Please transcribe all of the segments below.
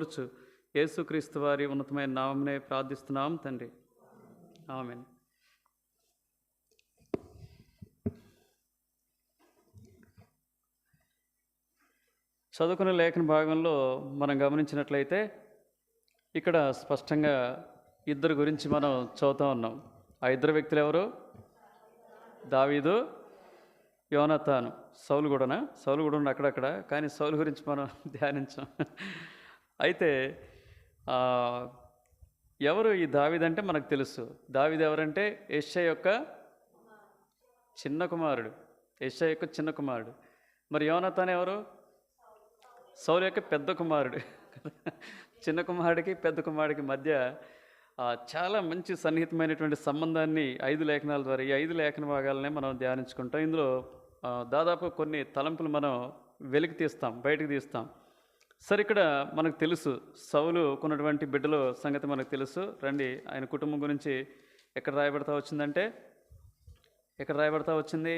కూర్చు. యేసుక్రీస్తు వారి ఉన్నతమైన నామమునే ప్రార్థిస్తున్నాం తండ్రి. ఆమేన్. చదువుకునే లేఖన భాగంలో మనం గమనించినట్లయితే ఇక్కడ స్పష్టంగా ఇద్దరు గురించి మనం చదువుతూ ఉన్నాం. ఆ ఇద్దరు వ్యక్తులు ఎవరు? దావీదు, యోనాతాను. సౌలు కూడానా? సౌలు కూడా ఉండి అక్కడక్కడ, కానీ సౌలు గురించి మనం ధ్యానించాం. అయితే ఎవరు ఈ దావీదు అంటే మనకు తెలుసు. దావీదు ఎవరంటే యెషయా యొక్క చిన్న కుమారుడు. యెషయా యొక్క చిన్న కుమారుడు. మరి యోనాతాను ఎవరు? సౌలు యొక్క పెద్ద కుమారుడు. చిన్న కుమారుడికి పెద్ద కుమారుడికి మధ్య చాలా మంచి సన్నిహితమైనటువంటి సంబంధాన్ని 5 లేఖనాల ద్వారా, ఈ 5 లేఖన భాగాలనే మనం ధ్యానించుకుంటాం. ఇందులో దాదాపు కొన్ని తలంపులు మనం వెలికి తీస్తాం, బయటకు తీస్తాం. సరే, ఇక్కడ మనకు తెలుసు సౌలు కొన్నటువంటి బిడ్డల సంగతి మనకు తెలుసు. రండి, ఆయన కుటుంబం గురించి ఎక్కడ రాయబడతా వచ్చిందంటే, ఎక్కడ రాయబడతా వచ్చింది?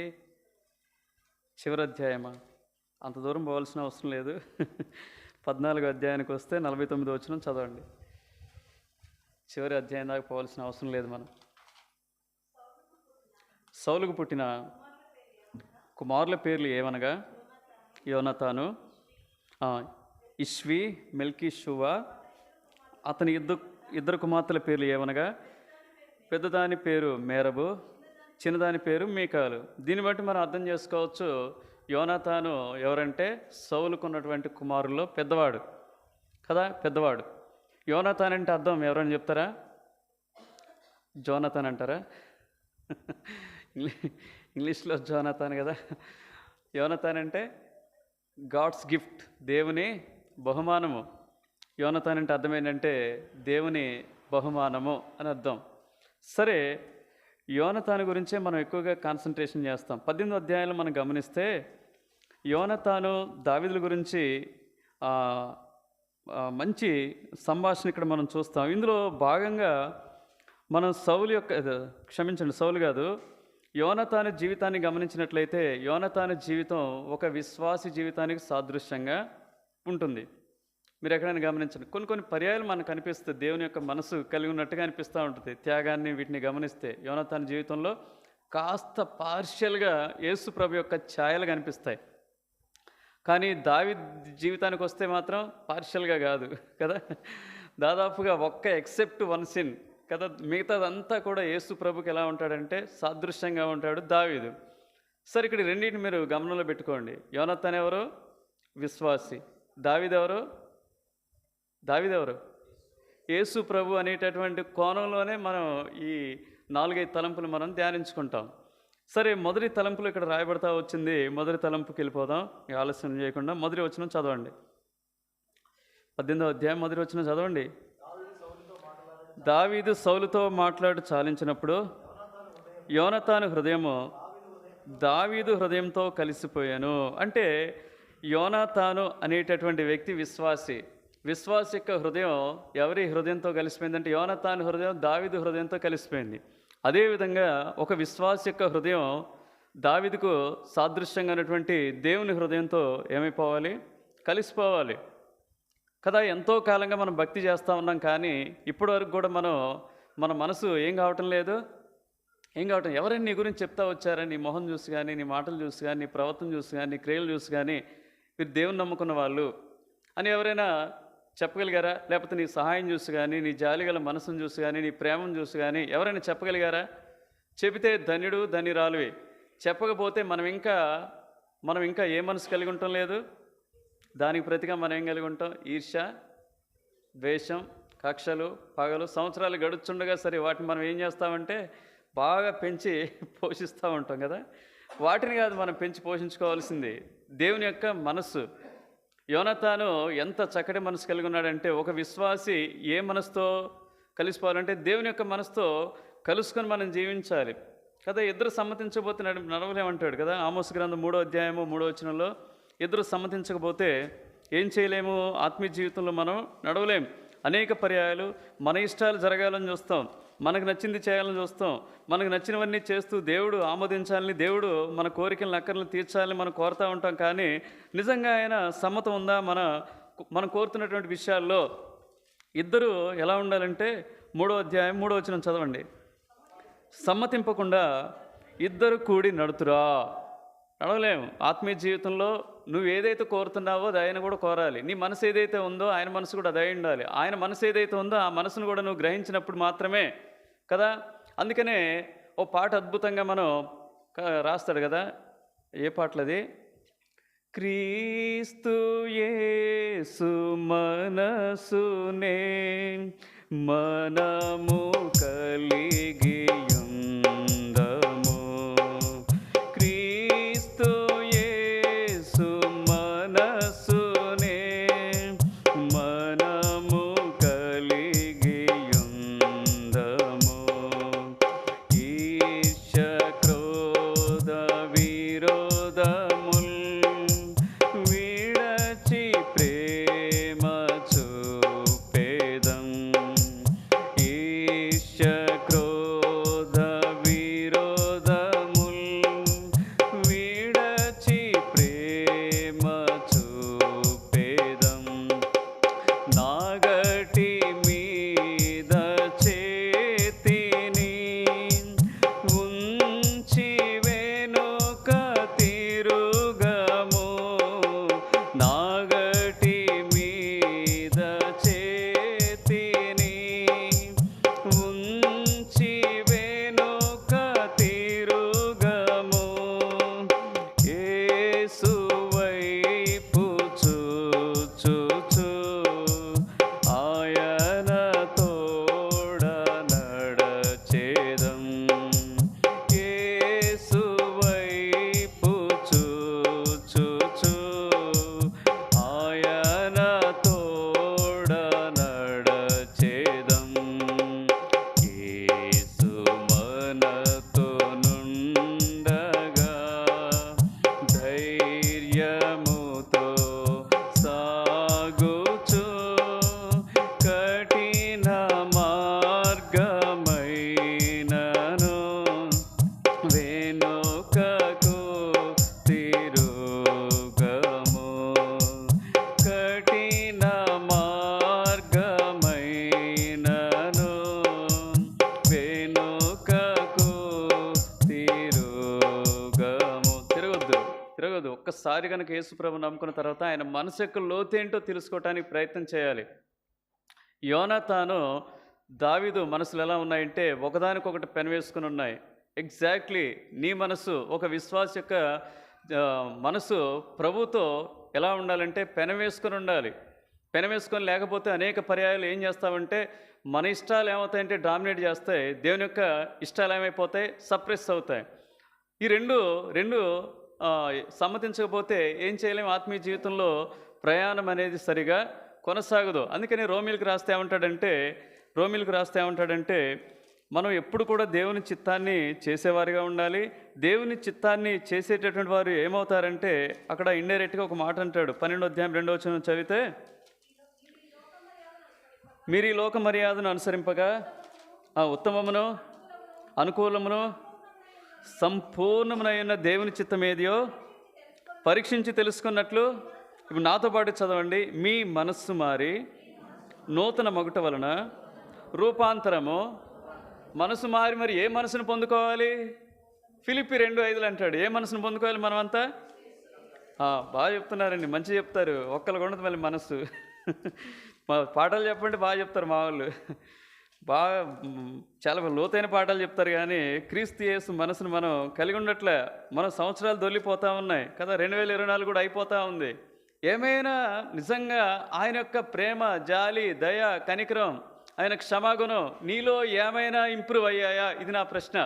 చివరి అధ్యాయమా? అంత దూరం పోవాల్సిన అవసరం లేదు. 14వ అధ్యాయానికి వస్తే 49వ వచనం చదవండి. చివరి అధ్యాయం దాకా పోవాల్సిన అవసరం లేదు మనం. సౌలుకు పుట్టిన కుమారుల పేర్లు ఏమనగా యోనాతాను, ఇష్వి, మెల్కీషువా. అతని ఇద్దరు కుమార్తెల పేర్లు ఏమనగా పెద్దదాని పేరు మేరబు, చిన్నదాని పేరు మీకాలు. దీన్ని బట్టి మనం అర్థం చేసుకోవచ్చు, యోనాతాను ఎవరంటే సౌలుకున్నటువంటి కుమారుల్లో పెద్దవాడు కదా, పెద్దవాడు. యోనాతాన్ అంటే అర్థం ఎవరైనా చెప్తారా? జోనాతాన్ అంటారా? ఇంగ్లీష్లో జోనాతాన్ కదా. యోనాతాన్ అంటే గాడ్స్ గిఫ్ట్, దేవుని బహుమానము. యోనాతాన్ అంటే అర్థం ఏంటంటే దేవుని బహుమానము అని అర్థం. సరే, యోనాతాను గురించే మనం ఎక్కువగా కాన్సన్ట్రేషన్ చేస్తాం. 18వ అధ్యాయంలో మనం గమనిస్తే యోనాతాను దావీదుల గురించి మంచి సంభాషణ ఇక్కడ మనం చూస్తాం. ఇందులో భాగంగా మనం సౌలు కాదు, యోనాతాను జీవితాన్ని గమనించినట్లయితే యోనాతాను జీవితం ఒక విశ్వాసి జీవితానికి సాదృశ్యంగా ఉంటుంది. మీరు ఎక్కడైనా గమనించండి, కొన్ని పర్యాయాలు మనకు అనిపిస్తుంది, దేవుని యొక్క మనసు కలిగి ఉన్నట్టుగా అనిపిస్తూ ఉంటుంది. త్యాగాన్ని వీటిని గమనిస్తే యోనాతాను జీవితంలో కాస్త పార్షియల్గా యేసు ప్రభు యొక్క ఛాయలు కనిపిస్తాయి. కానీ దావీదు జీవితానికి వస్తే మాత్రం పార్షియల్గా కాదు కదా, దాదాపుగా ఒక్క ఎక్సెప్ట్ వన్ సిన్ కదా, మిగతాదంతా కూడా యేసు ప్రభుకి ఎలా ఉంటాడంటే సాదృశ్యంగా ఉంటాడు దావీదు. సరే, ఇక్కడ రెండింటిని మీరు గమనంలో పెట్టుకోండి. యోనాతాను ఎవరు? విశ్వాసి. దావీదు ఎవరు? యేసు ప్రభు అనేటటువంటి కోణంలోనే మనం ఈ 4-5 తలంపులు మనం ధ్యానించుకుంటాం. సరే, మొదటి తలంపులు ఇక్కడ రాయబడతా వచ్చింది. మొదటి తలంపుకి వెళ్ళిపోదాం ఆలస్యం చేయకుండా. మొదటి వచనం చదవండి. 18వ అధ్యాయం మొదటి వచనం చదవండి. దావీదు సౌలుతో మాట్లాడు చాలించినప్పుడు యోనాతాను హృదయము దావీదు హృదయంతో కలిసిపోయాను. అంటే యోనాతాను అనేటటువంటి వ్యక్తి విశ్వాసి యొక్క హృదయం ఎవరి హృదయంతో కలిసిపోయిందంటే యోనాతాను హృదయం దావీదు హృదయంతో కలిసిపోయింది. అదేవిధంగా ఒక విశ్వాసి యొక్క హృదయం దావీదుకు సాదృశ్యంగా ఉన్నటువంటి దేవుని హృదయంతో ఏమైపోవాలి? కలిసిపోవాలి కదా. ఎంతో కాలంగా మనం భక్తి చేస్తూ ఉన్నాం, కానీ ఇప్పటివరకు కూడా మన మనసు ఏం కావటం లేదు. ఎవరైనా నీ గురించి చెప్తా వచ్చారని, నీ మొహం చూసి కానీ, నీ మాటలు చూసి కానీ, నీ ప్రవర్తన చూసి కానీ, నీ క్రియలు చూసి కానీ మీరు దేవుని నమ్ముకున్న వాళ్ళు అని ఎవరైనా చెప్పగలిగారా? లేకపోతే నీ సహాయం చూసి కానీ, నీ జాలిగల మనసును చూసి కానీ, నీ ప్రేమను చూసి కానీ ఎవరైనా చెప్పగలిగారా? చెబితే ధన్యుడు ధన్యురాలువి. చెప్పకపోతే మనం ఇంకా ఏ మనసు కలిగి ఉండటం లేదు. దానికి ప్రతిగా మనం ఏం కలిగి ఉంటాం? ఈర్ష్య, ద్వేషం, కక్షలు, పగలు. సంవత్సరాలు గడుచుండగా సరే వాటిని మనం ఏం చేస్తామంటే బాగా పెంచి పోషిస్తూ ఉంటాం కదా. వాటిని కాదు మనం పెంచి పోషించుకోవాల్సింది దేవుని యొక్క మనస్సు. యోనాతాను ఎంత చక్కటి మనసు కలిగి ఉన్నాడంటే, ఒక విశ్వాసి ఏ మనసుతో కలిసిపోవాలంటే దేవుని యొక్క మనసుతో కలుసుకొని మనం జీవించాలి కదా. ఇద్దరు సమ్మతించకపోతే నడవలేమంటాడు కదా. ఆమోస్ గ్రంథం 3వ అధ్యాయము 3వ వచనంలో ఇద్దరు సమ్మతించకపోతే ఏం చేయలేము, ఆత్మీయ జీవితంలో మనం నడవలేం. అనేక పర్యాయాలు మన ఇష్టాలు జరగాలని చూస్తాం, మనకు నచ్చింది చేయాలని చూస్తాం, మనకు నచ్చినవన్నీ చేస్తూ దేవుడు ఆమోదించాలని, దేవుడు మన కోరికలను అక్కర్లను తీర్చాలని మనం కోరుతూ ఉంటాం. కానీ నిజంగా ఆయన సమ్మతం ఉందా? మనం కోరుతున్నటువంటి విషయాల్లో ఇద్దరు ఎలా ఉండాలంటే 3వ అధ్యాయం 3వ వచనం చదవండి. సమ్మతింపకుండా ఇద్దరు కూడి నడుతురా. నడవలేము. ఆత్మీయ జీవితంలో నువ్వు ఏదైతే కోరుతున్నావో అది ఆయన కూడా కోరాలి. నీ మనసు ఏదైతే ఉందో ఆయన మనసు కూడా అదే ఉండాలి. ఆయన మనసు ఏదైతే ఉందో ఆ మనసును కూడా నువ్వు గ్రహించినప్పుడు మాత్రమే కదా. అందుకనే ఓ పాట అద్భుతంగా మనం రాస్తాడు కదా. ఏ పాటలది? క్రీస్తు యేసు మనసునే మనము కలిగి ఒక్కసారి కనుక యేసుప్రభు నమ్ముకున్న తర్వాత ఆయన మనసు యొక్క లోతేంటో తెలుసుకోవటానికి ప్రయత్నం చేయాలి. యోనాతాను దావీదు మనసులు ఎలా ఉన్నాయంటే ఒకదానికొకటి పెనవేసుకుని ఉన్నాయి. ఎగ్జాక్ట్లీ నీ మనసు, ఒక విశ్వాస యొక్క మనసు ప్రభుతో ఎలా ఉండాలంటే పెనవేసుకొని ఉండాలి. పెనవేసుకొని లేకపోతే అనేక పర్యాయాలు ఏం చేస్తామంటే మన ఇష్టాలు ఏమవుతాయంటే డామినేట్ చేస్తాయి, దేవుని యొక్క ఇష్టాలు ఏమైపోతాయి, సప్రెస్ అవుతాయి. ఈ రెండు సమ్మతించకపోతే ఏం చేయలేము. ఆత్మీయ జీవితంలో ప్రయాణం అనేది సరిగా కొనసాగదు. అందుకని రోమిలకు రాస్తే ఏమంటాడంటే మనం ఎప్పుడు కూడా దేవుని చిత్తాన్ని చేసేవారిగా ఉండాలి. దేవుని చిత్తాన్ని చేసేటటువంటి వారు ఏమవుతారంటే అక్కడ ఇండైరెక్ట్గా ఒక మాట అంటాడు. 12వ అధ్యాయం 2వ వచనం చదివితే, మీరు ఈ లోక మర్యాదను అనుసరింపగా ఉత్తమమును అనుకూలమును సంపూర్ణమునైన దేవుని చిత్తం ఏదియో పరీక్షించి తెలుసుకున్నట్లు. ఇప్పుడు నాతో పాటు చదవండి. మీ మనస్సు మారి నూతన మగుట వలన రూపాంతరము. మనసు మారి మరి ఏ మనసును పొందుకోవాలి? ఫిలిప్పి 2:5 అంటాడు. ఏ మనసును పొందుకోవాలి మనమంతా? బాగా చెప్తున్నారండి, మంచి చెప్తారు. ఒక్కరికి ఉండదు మళ్ళీ మనసు. పాఠాలు చెప్పండి బాగా చెప్తారు మా వాళ్ళు, బాగా చాలా లోతైన పాఠాలు చెప్తారు. కానీ క్రీస్తు యేసు మనసును మనం కలిగి ఉండట్లే. మన సంవత్సరాలు దొల్లిపోతూ ఉన్నాయి కదా, 2024 కూడా అయిపోతూ ఉంది. ఏమైనా నిజంగా ఆయన యొక్క ప్రేమ, జాలి, దయ, కనికరం, ఆయన క్షమాగుణం నీలో ఏమైనా ఇంప్రూవ్ అయ్యాయా? ఇది నా ప్రశ్న.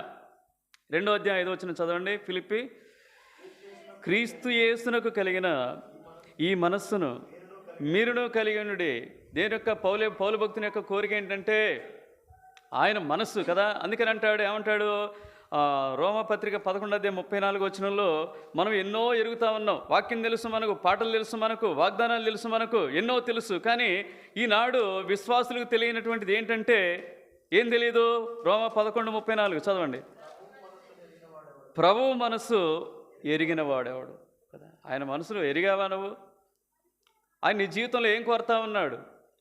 2వ అధ్యాయం 5వ వచనం చదవండి. ఫిలిప్పి, క్రీస్తు యేసునకు కలిగిన ఈ మనస్సును మీరును కలిగి ఉండి. దేని యొక్క పౌలు భక్తుని యొక్క కోరిక ఏంటంటే ఆయన మనస్సు కదా. అందుకని ఏమంటాడు రోమపత్రిక 11వ అధ్యాయం 34వ వచనంలో, మనం ఎన్నో ఎరుగుతూ ఉన్నాం. వాక్యం తెలుసు మనకు, పాటలు తెలుసు మనకు, వాగ్దానాలు తెలుసు మనకు, ఎన్నో తెలుసు. కానీ ఈనాడు విశ్వాసులకు తెలియనటువంటిది ఏంటంటే ఏం తెలియదు? రోమ 11:34 చదవండి. ప్రభువు మనస్సు ఎరిగిన వాడేవాడు కదా. ఆయన మనసులో ఎరిగావా నువ్వు? ఆయన నీ జీవితంలో ఏం కోరుతా ఉన్నాడు?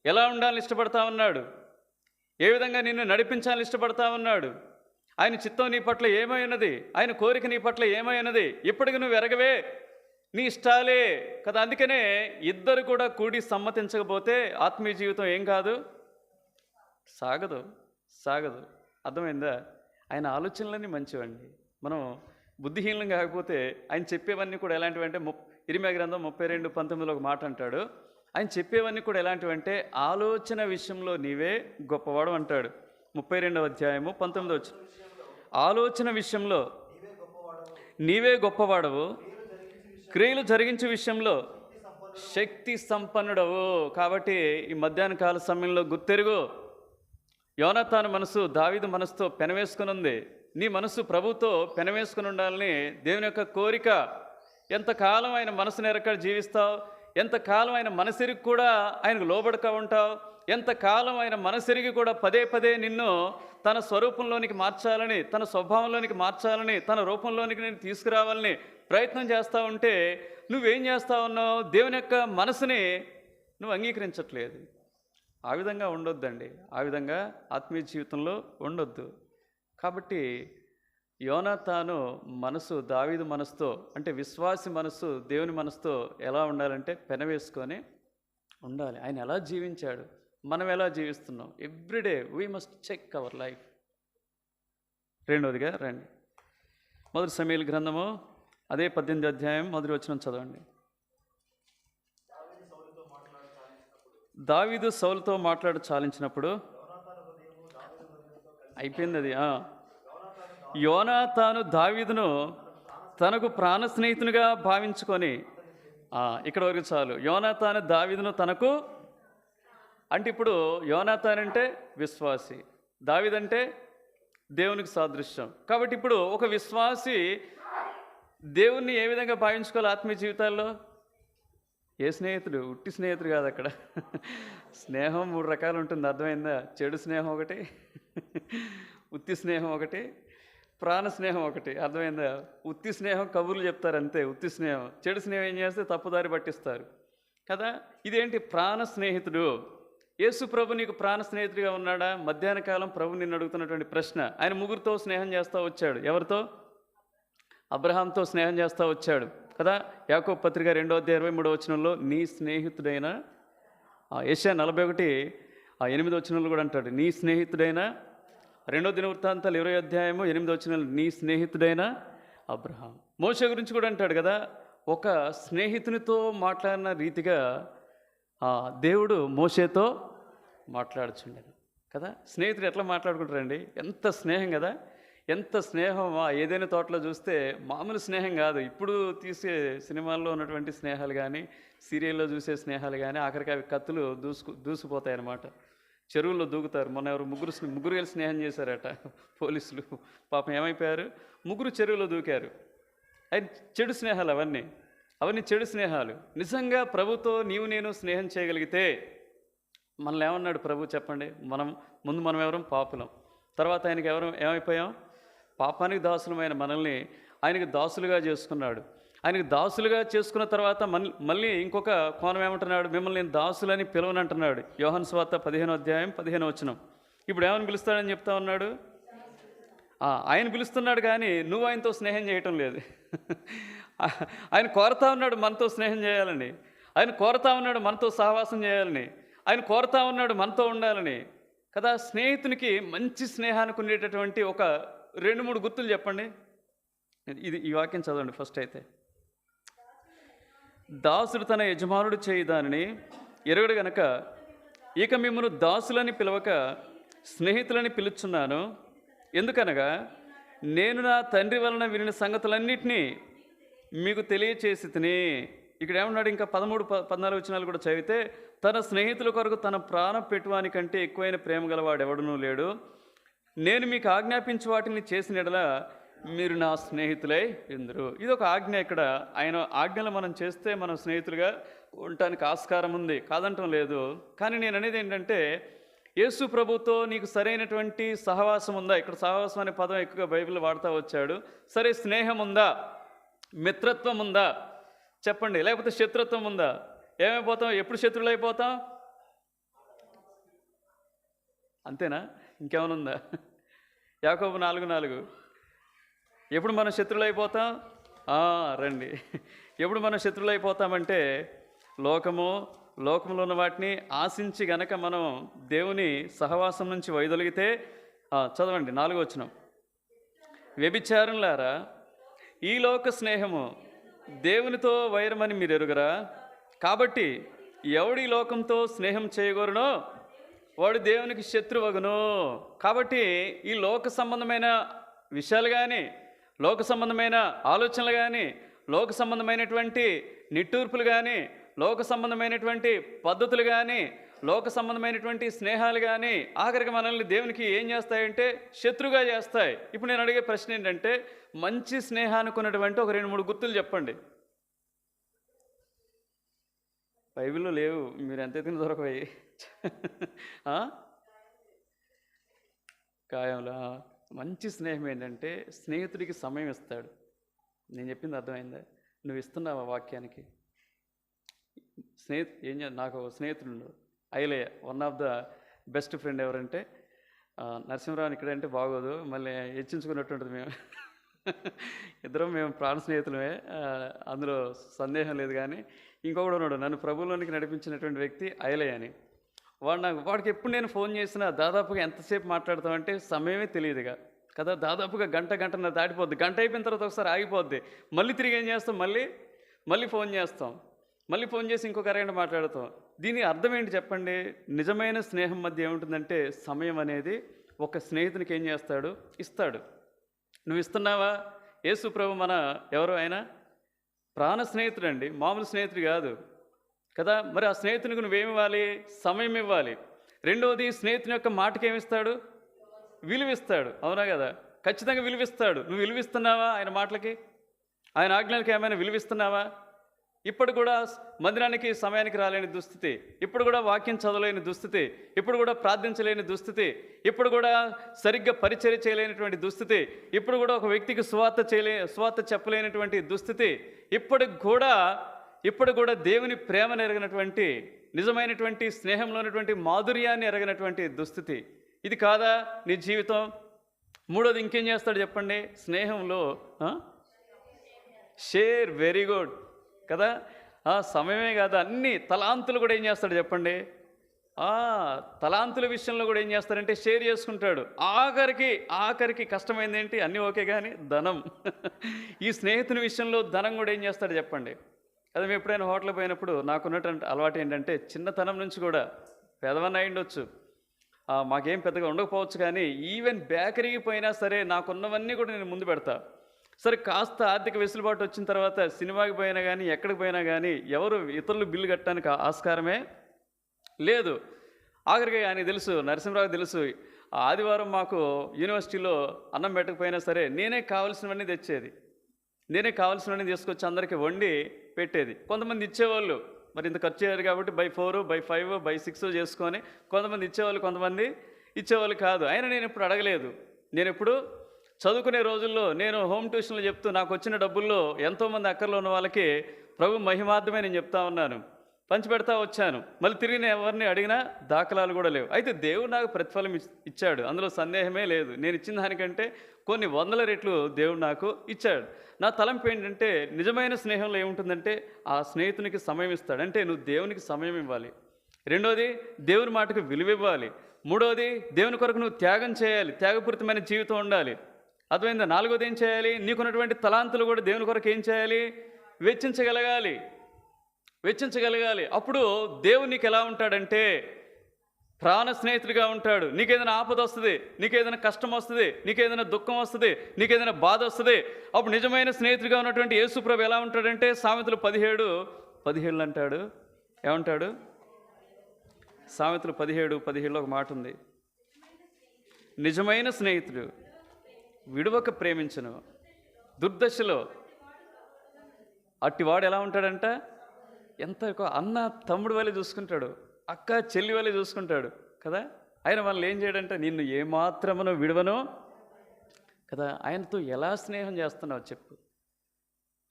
ఎలా ఉండాలని ఇష్టపడతా ఉన్నాడు? ఏ విధంగా నిన్ను నడిపించాలని ఇష్టపడతా ఉన్నాడు? ఆయన చిత్తం నీ పట్ల ఏమై ఉన్నది? ఆయన కోరిక నీ పట్ల ఏమై ఉన్నది? ఇప్పటికి నువ్వు ఎరగవే, నీ ఇష్టాలే కదా. అందుకనే ఇద్దరు కూడా కూడి సమ్మతించకపోతే ఆత్మీయ జీవితం ఏం కాదు, సాగదు సాగదు. అర్థమైందా? ఆయన ఆలోచనలన్నీ మంచివండి. మనం బుద్ధిహీనం కాకపోతే ఆయన చెప్పేవన్నీ కూడా ఎలాంటివంటే ఇరిమియా గ్రంథం 32:19 ఒక మాట అంటాడు. ఆయన చెప్పేవన్నీ కూడా ఎలాంటివంటే ఆలోచన విషయంలో నీవే గొప్పవాడు అంటాడు. 32వ అధ్యాయము 19వ వచనం. ఆలోచన విషయంలో నీవే గొప్పవాడవు, క్రియలు జరిగించే విషయంలో శక్తి సంపన్నుడవు. కాబట్టి ఈ మధ్యాహ్న కాల సమయంలో గుర్తెరుగు, యోనాతాను మనసు దావీదు మనసుతో పెనవేసుకుని ఉంది. నీ మనసు ప్రభుతో పెనవేసుకుని ఉండాలని దేవుని యొక్క కోరిక. ఎంతకాలం ఆయన మనసును ఎరక జీవిస్తావు, ఎంతకాలం ఆయన మనసెరిగి కూడా ఆయనకు లోబడక ఉంటావు, ఎంతకాలం ఆయన మనసెరిగి కూడా పదే పదే నిన్ను తన స్వరూపంలోనికి మార్చాలని, తన స్వభావంలోనికి మార్చాలని, తన రూపంలోనికి నేను తీసుకురావాలని ప్రయత్నం చేస్తూ ఉంటే నువ్వేం చేస్తా ఉన్నావు? దేవుని యొక్క మనసుని నువ్వు అంగీకరించట్లేదు. ఆ విధంగా ఉండొద్దండి. ఆ విధంగా ఆత్మీయ జీవితంలో ఉండొద్దు. కాబట్టి యోనాతాను మనసు దావీదు మనసుతో, అంటే విశ్వాసి మనసు దేవుని మనసుతో ఎలా ఉండాలంటే పెనవేసుకొని ఉండాలి. ఆయన ఎలా జీవించాడు, మనం ఎలా జీవిస్తున్నాం? Everyday we must check our life. రెండవదిగా రండి, మొదటి సమూయేలు గ్రంథము అదే 18వ అధ్యాయం మొదటి వచనం చదవండి. దావీదు సౌలుతో మాట్లాడి చాలించినప్పుడు అయిపోయింది అది. యోనాతాను దావీదును తనకు ప్రాణ స్నేహితునిగా భావించుకొని, ఇక్కడ వరకు చాలు. యోనాతాను దావీదును తనకు, అంటే ఇప్పుడు యోనాతాను అంటే విశ్వాసి, దావీదంటే దేవునికి సాదృశ్యం. కాబట్టి ఇప్పుడు ఒక విశ్వాసి దేవుణ్ణి ఏ విధంగా భావించుకోవాలి ఆత్మీయ జీవితాల్లో? ఏ స్నేహితుడు? ఉట్టి స్నేహితుడు కాదు. అక్కడ స్నేహం 3 రకాలు ఉంటుంది, అర్థమైందా? చెడు స్నేహం ఒకటి, ఉత్తి స్నేహం ఒకటి, ప్రాణ స్నేహం ఒకటి, అర్థమైందా? ఉత్తి స్నేహం కబుర్లు చెప్తారు అంతే, ఉత్తి స్నేహం. చెడు స్నేహం ఏం చేస్తే తప్పుదారి పట్టిస్తారు కదా. ఇదేంటి? ప్రాణ స్నేహితుడు. యేసు ప్రభు నీకు ప్రాణ స్నేహితుడిగా ఉన్నాడా? మధ్యాహ్న కాలం ప్రభు నిన్ను అడుగుతున్నటువంటి ప్రశ్న. ఆయన ముగ్గురితో స్నేహం చేస్తూ వచ్చాడు. ఎవరితో? అబ్రహాంతో స్నేహం చేస్తూ వచ్చాడు కదా. యాకోబు పత్రిక 2వ అధ్యాయం 23వ వచనంలో నీ స్నేహితుడైన, యెషయా 41:8వ వచనంలో కూడా అంటాడు నీ స్నేహితుడైన. 2వ దినవృత్తాంతాలు 20వ అధ్యాయము 8వ వచనంలో నీ స్నేహితుడైన అబ్రహాం. మోషే గురించి కూడా అంటాడు కదా, ఒక స్నేహితునితో మాట్లాడిన రీతిగా దేవుడు మోషేతో మాట్లాడుచుండెను కదా. స్నేహితుడు ఎట్లా మాట్లాడుకుంటారండి? ఎంత స్నేహం కదా, ఎంత స్నేహం. ఏదైనా తోటలో చూస్తే మామూలు స్నేహం కాదు. ఇప్పుడు తీసే సినిమాల్లో ఉన్నటువంటి స్నేహాలు కానీ, సీరియల్లో చూసే స్నేహాలు కానీ, ఆఖరికి అవి కత్తులు దూసిపోతాయి అన్నమాట. చెరువుల్లో దూకుతారు. మొన్న ఎవరు ముగ్గురు కలిసి స్నేహం చేశారట పోలీసులు. పాపం ఏమైపోయారు? ముగ్గురు చెరువులో దూకారు. అది చెడు స్నేహాలు, అవన్నీ చెడు స్నేహాలు. నిజంగా ప్రభుతో నీవు నేను స్నేహం చేయగలిగితే, మనల్ని ఏమన్నాడు ప్రభు చెప్పండి? మనం ఎవరం? పాపులం. తర్వాత ఆయనకి ఏమైపోయాం? పాపానికి దాసులమైన మనల్ని ఆయనకి దాసులుగా చేసుకున్నాడు. ఆయనకి దాసులుగా చేసుకున్న తర్వాత మళ్ళీ ఇంకొక కోణం ఏమంటున్నాడు? మిమ్మల్ని నేను దాసులని పిలవనంటున్నాడు. యోహాను సువార్త 15వ అధ్యాయం 15వ వచనం. ఇప్పుడు ఏమని పిలుస్తాడని చెప్తా ఉన్నాడు? ఆయన పిలుస్తున్నాడు కానీ నువ్వు ఆయనతో స్నేహం చేయటం లేదు. ఆయన కోరుతా ఉన్నాడు మనతో స్నేహం చేయాలని, ఆయన కోరుతా ఉన్నాడు మనతో సహవాసం చేయాలని, ఆయన కోరుతా ఉన్నాడు మనతో ఉండాలని కదా. స్నేహితునికి మంచి స్నేహానికి ఉండేటటువంటి ఒక 2-3 గుర్తులు చెప్పండి. ఈ వాక్యం చదవండి ఫస్ట్. అయితే దాసుడు తన యజమానుడు చేయి దానిని ఎరుగడు గనక ఇక మిమ్మల్ని దాసులని పిలవక స్నేహితులని పిలుచున్నాను. ఎందుకనగా నేను నా తండ్రి వలన వినిన సంగతులన్నిటినీ మీకు తెలియచేసి తిని. ఇక్కడ ఏమన్నాడు? ఇంకా 13-14 వచనాలు కూడా చదివితే, తన స్నేహితుల కొరకు తన ప్రాణం పెట్టువానికంటే ఎక్కువైన ప్రేమ గలవాడు ఎవడనూ లేడు. నేను మీకు ఆజ్ఞాపించి వాటిని చేసిన యెడల మీరు నా స్నేహితులై ఇందురు. ఇది ఒక ఆజ్ఞ. ఇక్కడ ఆయన ఆజ్ఞలు మనం చేస్తే మనం స్నేహితులుగా ఉండటానికి ఆస్కారం ఉంది, కాదంటం లేదు. కానీ నేను అనేది ఏంటంటే, యేసు ప్రభుతో నీకు సరైనటువంటి సహవాసం ఉందా? ఇక్కడ సహవాసం అనే పదం ఎక్కువగా బైబిల్ వాడుతూ వచ్చాడు. సరే, స్నేహం ఉందా? మిత్రత్వం ఉందా? చెప్పండి. లేకపోతే శత్రుత్వం ఉందా? ఏమైపోతాం? ఎప్పుడు శత్రువులు అయిపోతాం? అంతేనా? ఇంకేమైనా ఉందా? యాకోబు 4:4 ఎప్పుడు మనం శత్రువులు అయిపోతాం? రండి. ఎప్పుడు మనం శత్రువులు అయిపోతామంటే లోకంలో ఉన్న వాటిని ఆశించి గనక మనం దేవుని సహవాసం నుంచి వైదొలిగితే చదవండి 4వ వచనం. వ్యభిచారులారా, ఈ లోక స్నేహము దేవునితో వైరమని మీరు ఎరుగరా? కాబట్టి ఎవడి లోకంతో స్నేహం చేయగోరునో వాడు దేవునికి శత్రువగును. కాబట్టి ఈ లోక సంబంధమైన విషయాలు కానీ, లోక సంబంధమైన ఆలోచనలు కానీ, లోక సంబంధమైనటువంటి నిట్టూర్పులు కానీ, లోక సంబంధమైనటువంటి పద్ధతులు కానీ, లోక సంబంధమైనటువంటి స్నేహాలు కానీ ఆఖరికి మనల్ని దేవునికి ఏం చేస్తాయంటే శత్రుగా చేస్తాయి. ఇప్పుడు నేను అడిగే ప్రశ్న ఏంటంటే, మంచి స్నేహానికి ఉన్నటువంటి ఒక 2-3 గుర్తులు చెప్పండి. బైబిల్లో లేవు, మీరు ఎంత ఎత్తున దొరకవాయి. కాయంలో మంచి స్నేహం ఏంటంటే స్నేహితుడికి సమయం ఇస్తాడు. నేను చెప్పింది అర్థమైందా? నువ్వు ఇస్తున్నావా వాక్యానికి? నాకు స్నేహితుడు Ailayya, one of the best friend. ఎవరంటే నరసింహరావు ఇక్కడంటే బాగోదు, మళ్ళీ హెచ్చించుకున్నట్టుంటుంది. మేము ప్రాణ స్నేహితులమే, అందులో సందేహం లేదు. కానీ ఇంకొకడు ఉన్నాడు, నన్ను ప్రభువులోనికి నడిపించినటువంటి వ్యక్తి ఐలయ్య అని. వాడికి ఎప్పుడు నేను ఫోన్ చేసినా దాదాపుగా ఎంతసేపు మాట్లాడతామంటే సమయమే తెలియదుగా కదా. దాదాపుగా గంటన్నర దాటిపోద్ది. గంట అయిపోయిన తర్వాత ఒకసారి ఆగిపోద్ది. మళ్ళీ తిరిగి ఏం చేస్తాం? మళ్ళీ ఫోన్ చేస్తాం. మళ్ళీ ఫోన్ చేసి ఇంకొక అరగంట మాట్లాడతాం. దీని అర్థం ఏంటి చెప్పండి? నిజమైన స్నేహం మధ్య ఏముంటుందంటే సమయం అనేది ఒక స్నేహితునికి ఏం చేస్తాడు? ఇస్తాడు. నువ్వు ఇస్తున్నావా? యేసు ప్రభు ఎవరు? ఆయన ప్రాణ స్నేహితుడు అండి, మామూలు స్నేహితుడు కాదు కదా. మరి ఆ స్నేహితునికి నువ్వేమి ఇవ్వాలి? సమయం ఇవ్వాలి. రెండవది, స్నేహితుని యొక్క మాటకి ఏమిస్తాడు? విలువిస్తాడు. అవునా కదా? ఖచ్చితంగా విలువిస్తాడు. నువ్వు విలువిస్తున్నావా ఆయన మాటలకి? ఆయన ఆజ్ఞలకి ఏమైనా విలువిస్తున్నావా? ఇప్పుడు కూడా మందిరానికి సమయానికి రాలేని దుస్థితి, ఇప్పుడు కూడా వాక్యం చదవలేని దుస్థితి, ఇప్పుడు కూడా ప్రార్థించలేని దుస్థితి, ఇప్పుడు కూడా సరిగ్గా పరిచర్య చేయలేనటువంటి దుస్థితి, ఇప్పుడు కూడా ఒక వ్యక్తికి సువార్త చెప్పలేనటువంటి దుస్థితి, ఇప్పుడు కూడా దేవుని ప్రేమను ఎరగినటువంటి, నిజమైనటువంటి స్నేహంలో ఉన్నటువంటి మాధుర్యాన్ని ఎరగినటువంటి దుస్థితి. ఇది కాదా నీ జీవితం? మూడోది ఇంకేం చేస్తాడు చెప్పండి? స్నేహంలో షేర్. వెరీ గుడ్ కదా. సమయమే కాదు, అన్ని తలాంతులు కూడా ఏం చేస్తాడు చెప్పండి? తలాంతుల విషయంలో కూడా ఏం చేస్తారంటే షేర్ చేసుకుంటాడు. ఆఖరికి కష్టమైంది ఏంటి? అన్నీ ఓకే, కానీ ధనం. ఈ స్నేహితుని విషయంలో ధనం కూడా ఏం చేస్తాడు చెప్పండి? అదే మేము ఎప్పుడైనా హోటల్కి పోయినప్పుడు నాకున్నటువంటి అలవాటు ఏంటంటే, చిన్నతనం నుంచి కూడా పెదవన్న అయి ఉండొచ్చు, మాకేం పెద్దగా ఉండకపోవచ్చు, కానీ ఈవెన్ బేకరీకి పోయినా సరే నాకున్నవన్నీ కూడా నేను ముందు పెడతా. సరే, కాస్త ఆర్థిక వెసులుబాటు వచ్చిన తర్వాత సినిమాకి పోయినా కానీ, ఎక్కడికి పోయినా కానీ ఎవరు ఇతరులు బిల్లు కట్టడానికి ఆస్కారమే లేదు. ఆఖరికి ఆయనకి తెలుసు, నరసింహరావు తెలుసు, ఆదివారం మాకు యూనివర్సిటీలో అన్నం పెట్టకపోయినా సరే నేనే కావాల్సినవన్నీ తెచ్చేది. నేనే కావాల్సినవన్నీ తీసుకొచ్చి అందరికీ వండి పెట్టేది. కొంతమంది ఇచ్చేవాళ్ళు, మరి ఇంత ఖర్చు అయ్యారు కాబట్టి by 4, by 5, by 6 చేసుకొని కొంతమంది ఇచ్చేవాళ్ళు, కొంతమంది ఇచ్చేవాళ్ళు కాదు. అయినా నేను ఎప్పుడు అడగలేదు. నేను ఎప్పుడు చదువుకునే రోజుల్లో నేను హోమ్ ట్యూషన్లు చెప్తూ నాకు వచ్చిన డబ్బుల్లో ఎంతోమంది అక్కర్లో ఉన్న వాళ్ళకి ప్రభు మహిమార్థమే నేను చెప్తా ఉన్నాను, పంచిపెడతా వచ్చాను. మళ్ళీ తిరిగి నేను ఎవరిని అడిగినా దాఖలాలు కూడా లేవు. అయితే దేవుడు నాకు ప్రతిఫలం ఇచ్చాడు, అందులో సందేహమే లేదు. నేను ఇచ్చిన దానికంటే కొన్ని 100 రెట్లు దేవుడు నాకు ఇచ్చాడు. నా తలంపు ఏంటంటే, నిజమైన స్నేహంలో ఏముంటుందంటే ఆ స్నేహితునికి సమయం ఇస్తాడు. అంటే నువ్వు దేవునికి సమయం ఇవ్వాలి. రెండోది, దేవుని మాటకు విలువ ఇవ్వాలి. మూడోది, దేవుని కొరకు నువ్వు త్యాగం చేయాలి, త్యాగపూరితమైన జీవితం ఉండాలి. అర్థమైందా? నాలుగోది ఏం చేయాలి? నీకున్నటువంటి తలాంతులు కూడా దేవుని కొరకు ఏం చేయాలి? వెచ్చించగలగాలి. అప్పుడు దేవుడు నీకు ఎలా ఉంటాడంటే ప్రాణ స్నేహితుడిగా ఉంటాడు. నీకేదైనా ఆపద వస్తుంది, నీకేదైనా కష్టం వస్తుంది, నీకేదైనా దుఃఖం వస్తుంది, నీకేదైనా బాధ వస్తుంది, అప్పుడు నిజమైన స్నేహితుడిగా ఉన్నటువంటి యేసుప్రభు ఎలా ఉంటాడంటే సామెతలు 17 అంటాడు. ఏమంటాడు? సామెతలు 17:17 ఒక మాట ఉంది. నిజమైన స్నేహితుడు విడువక ప్రేమించును, దుర్దశలో అట్టివాడు ఎలా ఉంటాడంట? ఎంత అన్న తమ్ముడు వల్లే చూసుకుంటాడు, అక్క చెల్లి వల్లే చూసుకుంటాడు కదా. ఆయన మనల్ని ఏం చేయడంట? నిన్ను ఏమాత్రమును విడవను కదా. ఆయనతో ఎలా స్నేహం చేస్తున్నావు చెప్పు.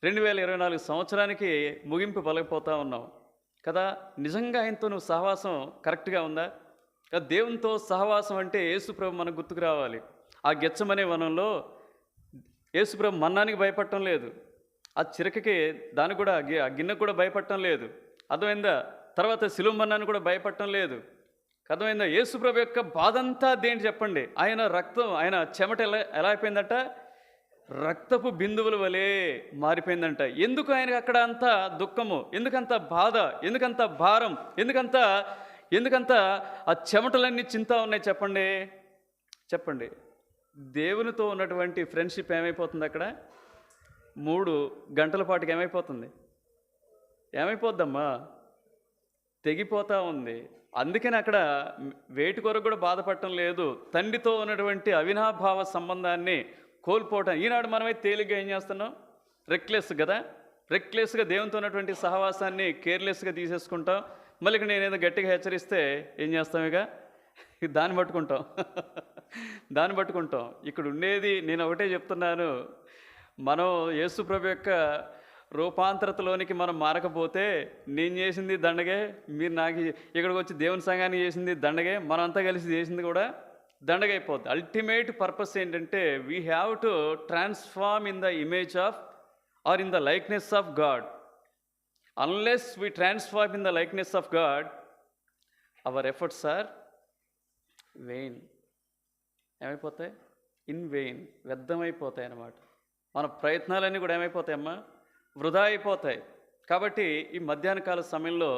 2024 సంవత్సరానికి ముగింపు పలకపోతా ఉన్నాం. కదా. నిజంగా ఆయనతో నువ్వు సహవాసం కరెక్ట్గా ఉందా? కదా, దేవునితో సహవాసం అంటే యేసుప్రభు మనకు గుర్తుకు రావాలి. ఆ గెత్సమనే వనంలో యేసుప్రభు మన్నానికి భయపడటం లేదు, ఆ చిరకకి దానికి కూడా ఆ గిన్నెకు కూడా భయపడటం లేదు. అర్థమైందా? తర్వాత సిలువ మన్నాన్ని కూడా భయపడటం లేదు. అర్థమైందా? యేసుప్రభు యొక్క బాధంతా దేంటి చెప్పండి? ఆయన రక్తం, ఆయన చెమట ఎలా అయిపోయిందట? రక్తపు బిందువుల వలె మారిపోయిందంట. ఎందుకు ఆయనకు అక్కడ అంత దుఃఖము, ఎందుకంత బాధ, ఎందుకంత భారం, ఎందుకంత ఆ చెమటలన్నీ చింతా ఉన్నాయి చెప్పండి? చెప్పండి. దేవునితో ఉన్నటువంటి ఫ్రెండ్షిప్ ఏమైపోతుంది అక్కడ? 3 గంటల పాటుకి ఏమైపోద్దమ్మా? తెగిపోతూ ఉంది. అందుకని అక్కడ వేటి కొరకు కూడా బాధపడటం లేదు. తండ్రితో ఉన్నటువంటి అవినాభావ సంబంధాన్ని కోల్పోవటం. ఈనాడు మనమైతే తేలిగ్గా ఏం చేస్తున్నాం? రెక్లెస్గా దేవునితో ఉన్నటువంటి సహవాసాన్ని కేర్లెస్గా తీసేసుకుంటాం. మళ్ళీ ఇక్కడ నేనేదో గట్టిగా హెచ్చరిస్తే ఏం చేస్తాం? ఇక దాన్ని పట్టుకుంటాం. ఇక్కడ ఉండేది నేను ఒకటే చెప్తున్నాను, మనం యేసుప్రభు యొక్క రూపాంతరతలోనికి మనం మారకపోతే నేను చేసింది దండగే, మీరు నాకు ఇక్కడికి వచ్చి దేవుని సంఘానికి చేసింది దండగే, మనంతా కలిసి చేసింది కూడా దండగైపోద్ది. అల్టిమేట్ పర్పస్ ఏంటంటే we have to transform in the image of or in the likeness of God. Unless we transform in the likeness of God, our efforts are vain. ఏమైపోతాయి? ఇన్ వెయిన్, వ్యర్థమైపోతాయి అన్నమాట. మన ప్రయత్నాలన్నీ కూడా ఏమైపోతాయమ్మా? వృధా అయిపోతాయి. కాబట్టి ఈ మధ్యాహ్న కాల సమయంలో